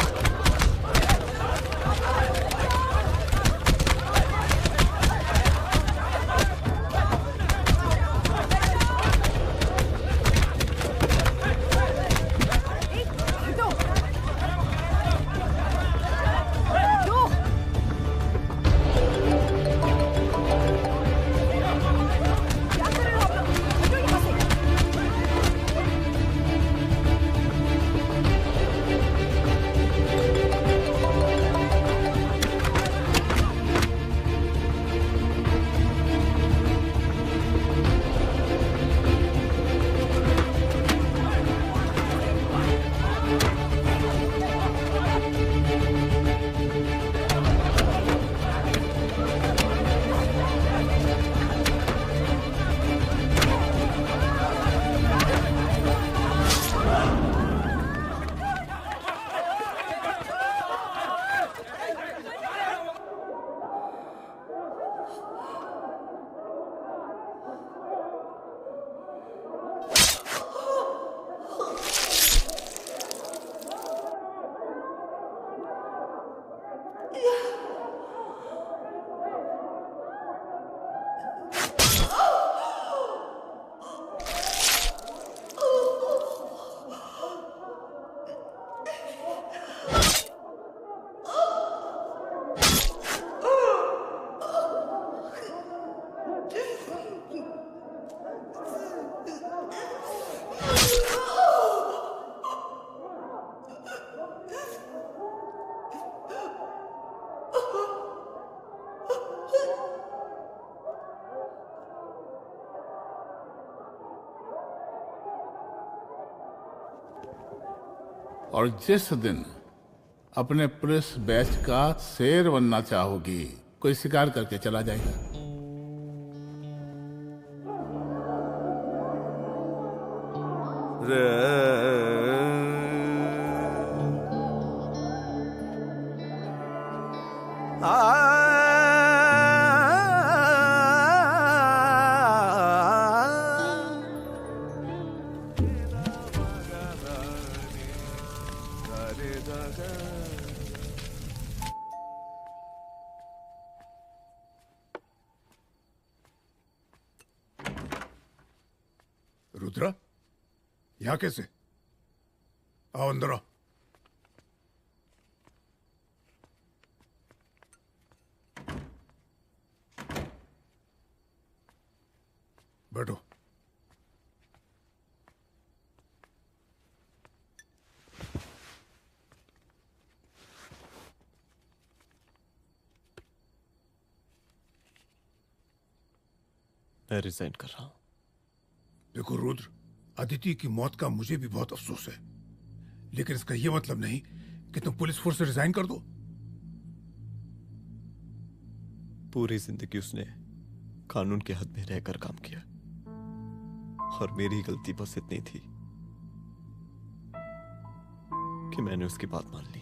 और जिस दिन अपने पुलिस बैच का शेर बनना चाहोगी, कोई शिकार करके चला जाएगा। रुद्रा, यहाँ कैसे? आओ अंदर आओ। बैठो। मैं रिजाइन कर रहा हूं। देखो रुद्र, अदिति की मौत का मुझे भी बहुत अफसोस है, लेकिन इसका यह मतलब नहीं कि तुम पुलिस फोर्स से रिजाइन कर दो। पूरी जिंदगी उसने कानून के हद में रहकर काम किया और मेरी गलती बस इतनी थी कि मैंने उसकी बात मान ली।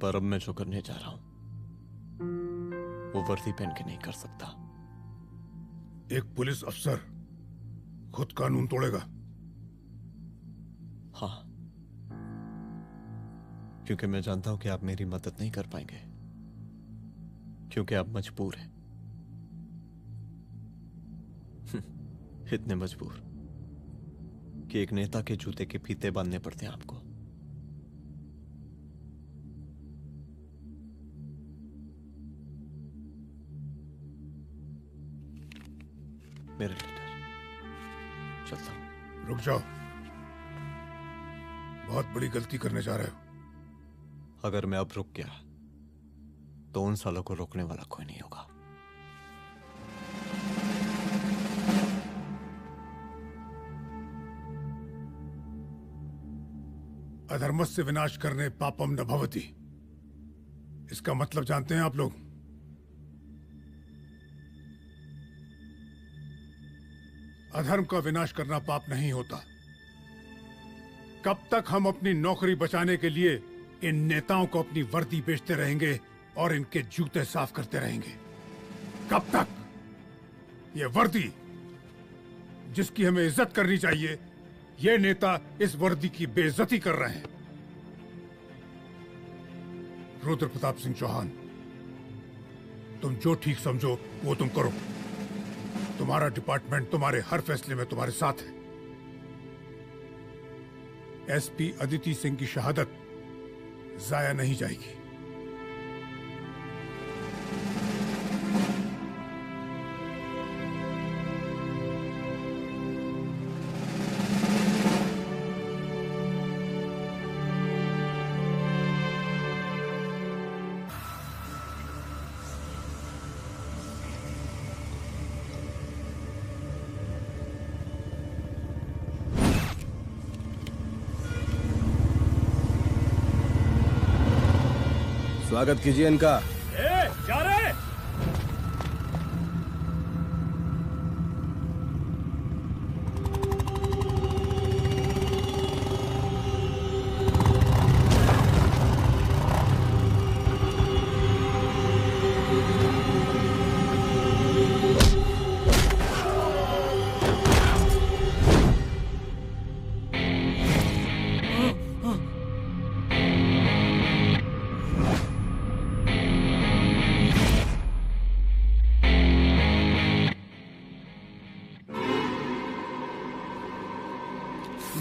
पर अब मैं जो करने जा रहा हूं वो वर्दी पहन के नहीं कर सकता। एक पुलिस अफसर खुद कानून तोड़ेगा? हाँ, क्योंकि मैं जानता हूं कि आप मेरी मदद नहीं कर पाएंगे, क्योंकि आप मजबूर हैं। इतने मजबूर कि एक नेता के जूते के फीते बांधने पड़ते हैं आपको। मेरे लीडर, चलता हूं। रुक जाओ, बहुत बड़ी गलती करने जा रहे हो। अगर मैं अब रुक गया तो उन सालों को रोकने वाला कोई नहीं होगा। अधर्मस्य विनाश करने पापम न भवति, इसका मतलब जानते हैं आप लोग? अधर्म का विनाश करना पाप नहीं होता। कब तक हम अपनी नौकरी बचाने के लिए इन नेताओं को अपनी वर्दी बेचते रहेंगे और इनके जूते साफ करते रहेंगे? कब तक? ये वर्दी जिसकी हमें इज्जत करनी चाहिए, ये नेता इस वर्दी की बेइज्जती कर रहे हैं। रुद्र प्रताप सिंह चौहान, तुम जो ठीक समझो वो तुम करो। तुम्हारा डिपार्टमेंट तुम्हारे हर फैसले में तुम्हारे साथ है। एसपी अदिति सिंह की शहादत जाया नहीं जाएगी। स्वागत कीजिए इनका। जा रहे?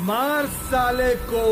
मार साले को।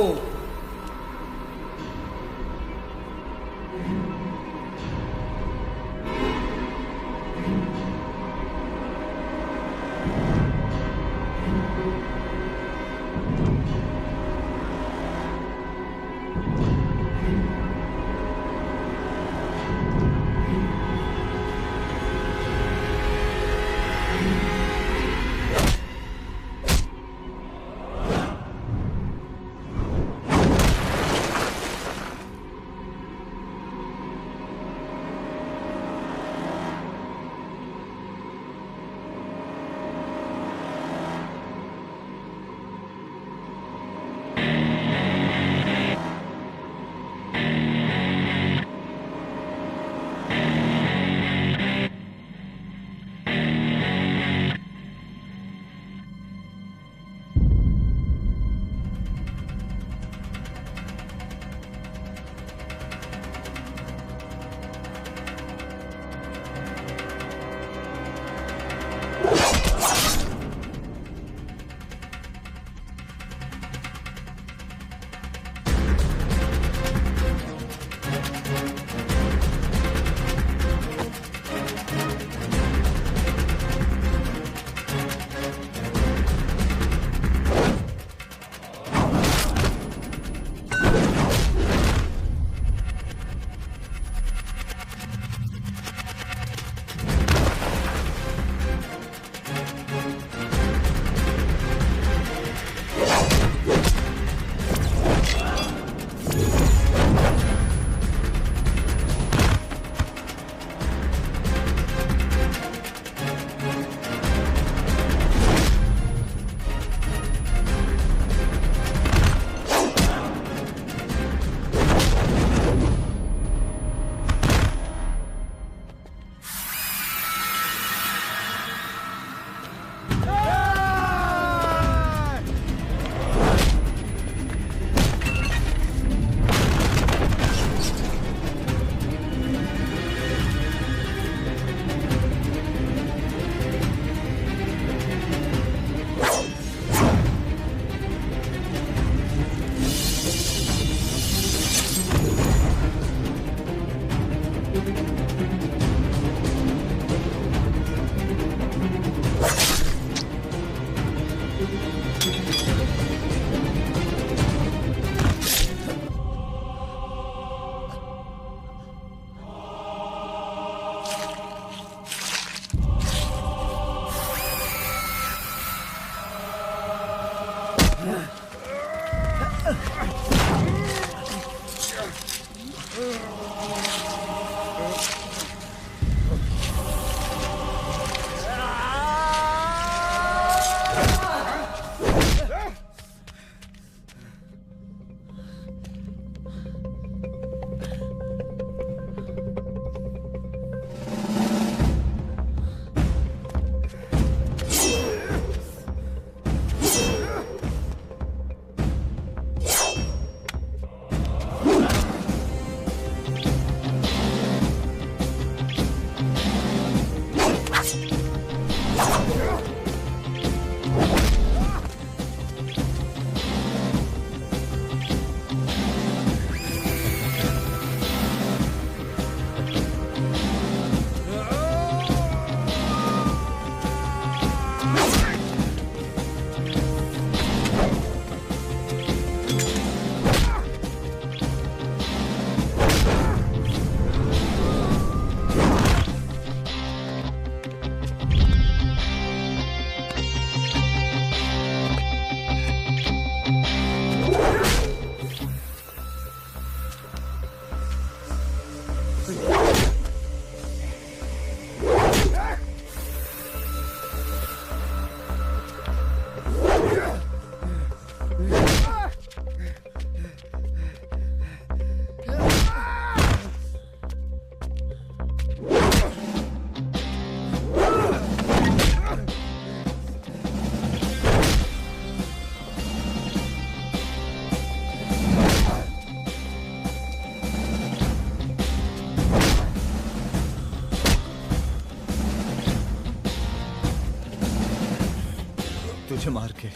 तुझे मार के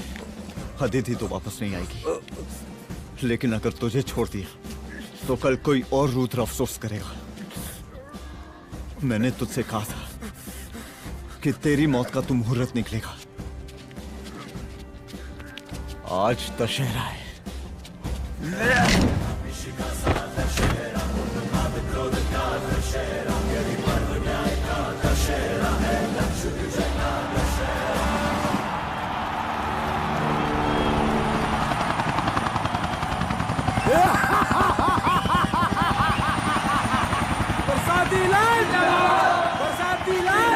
अदिति तो वापस नहीं आएगी, लेकिन अगर तुझे छोड़ दिया तो कल कोई और रुद्र अफसोस करेगा। मैंने तुझसे कहा था कि तेरी मौत का तो मुहूर्त निकलेगा। आज दशहरा है। बरसाती लाल बरसाती लाल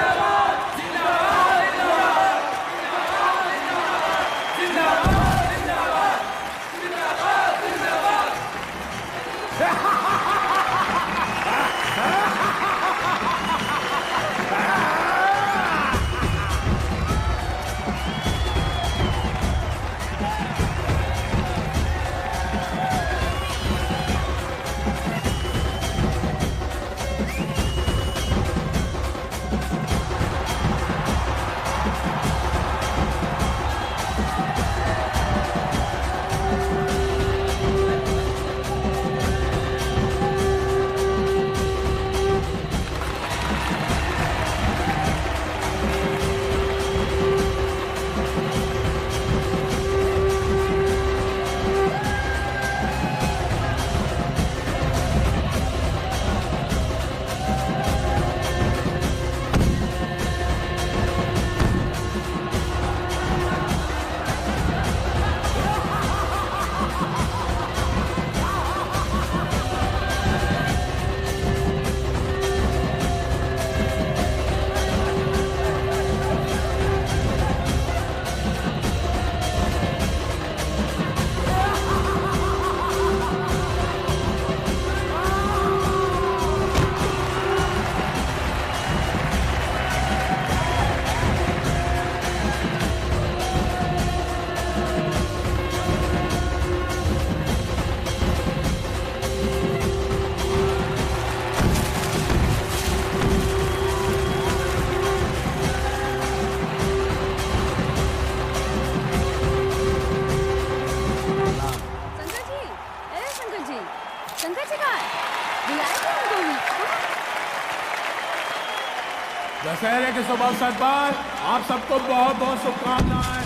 दशहरे के शुभ अवसर पर आप सबको बहुत बहुत शुभकामनाएं।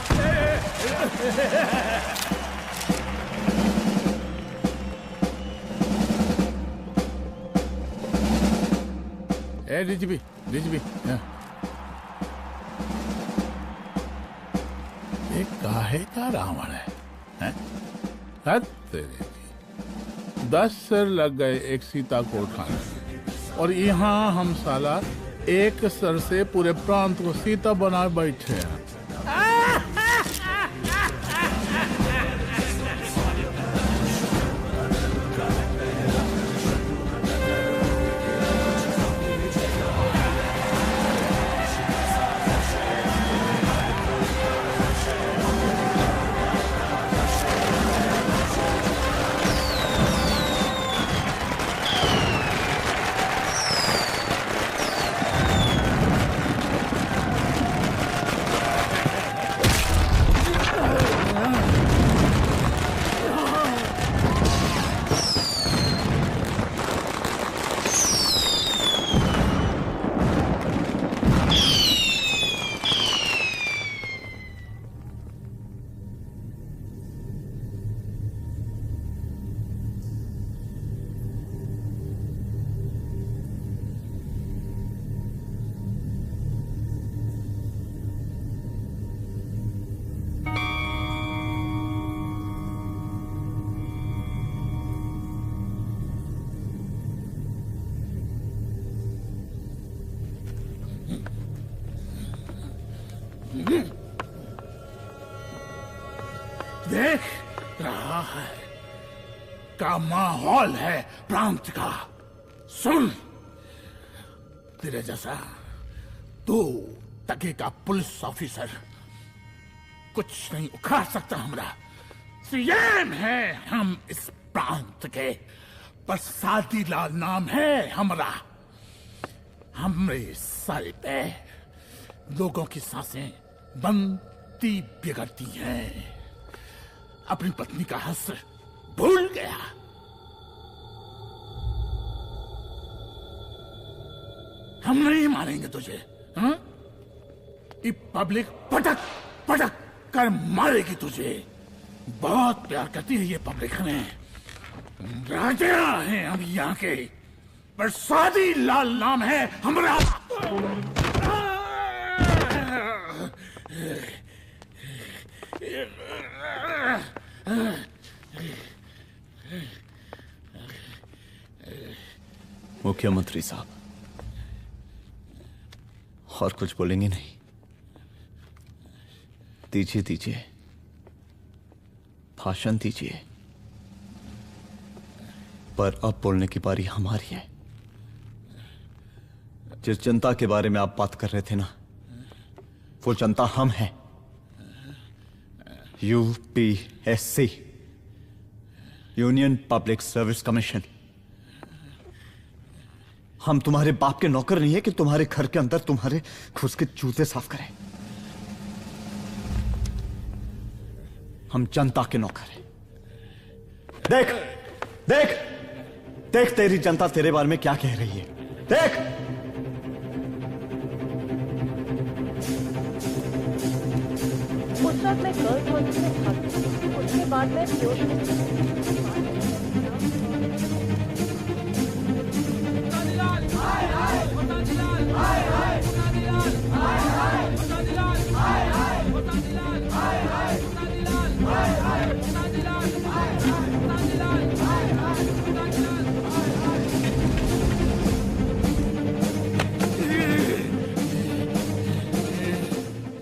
डीजीपी ये काहे का रावण है? हद तेरे की। 10 सिर लग गए एक सीता को उठाने, और यहाँ हम साला एक सर से पूरे प्रांत को सीता बनाए बैठे हैं। देख रहा है का माहौल है प्रांत का। सुन, तेरे जैसा तू टके का पुलिस ऑफिसर कुछ नहीं उखाड़ सकता। हमरा सीएम है हम इस प्रांत के, पर सादी लाल नाम है हमरा। हमरे सर पे लोगों की सांसें बनती बिगड़ती हैं। अपनी पत्नी का हंस भूल गया। हम नहीं मारेंगे तुझे। हाँ? ये पब्लिक पटक पटक कर मारेगी तुझे। बहुत प्यार करती है ये पब्लिक हमें। राजा हैं हम यहाँ के, पर सादी लाल नाम है हमारा। मुख्यमंत्री साहब, और कुछ बोलेंगे नहीं? दीजिए दीजिए, भाषण दीजिए। पर अब बोलने की बारी हमारी है। जिस जनता के बारे में आप बात कर रहे थे ना, वो जनता हम हैं। UPSC, union public service commission. हम तुम्हारे बाप के नौकर नहीं है कि तुम्हारे घर के अंदर तुम्हारे खुद के जूते साफ करें। हम जनता के नौकर हैं। देख देख देख, तेरी जनता तेरे बारे में क्या कह रही है। देख, उस वक्त मैं गर्ल्स हॉस्टल में था, उसके बाद मैं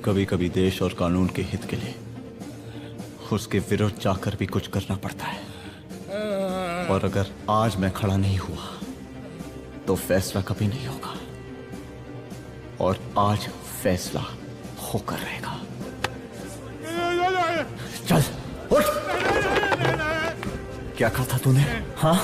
कभी कभी देश और कानून के हित के लिए उसके विरुद्ध जाकर भी कुछ करना पड़ता है। और अगर आज मैं खड़ा नहीं हुआ तो फैसला कभी नहीं होगा, और आज फैसला होकर रहेगा। चल उठ। क्या कहा था तूने? हाँ,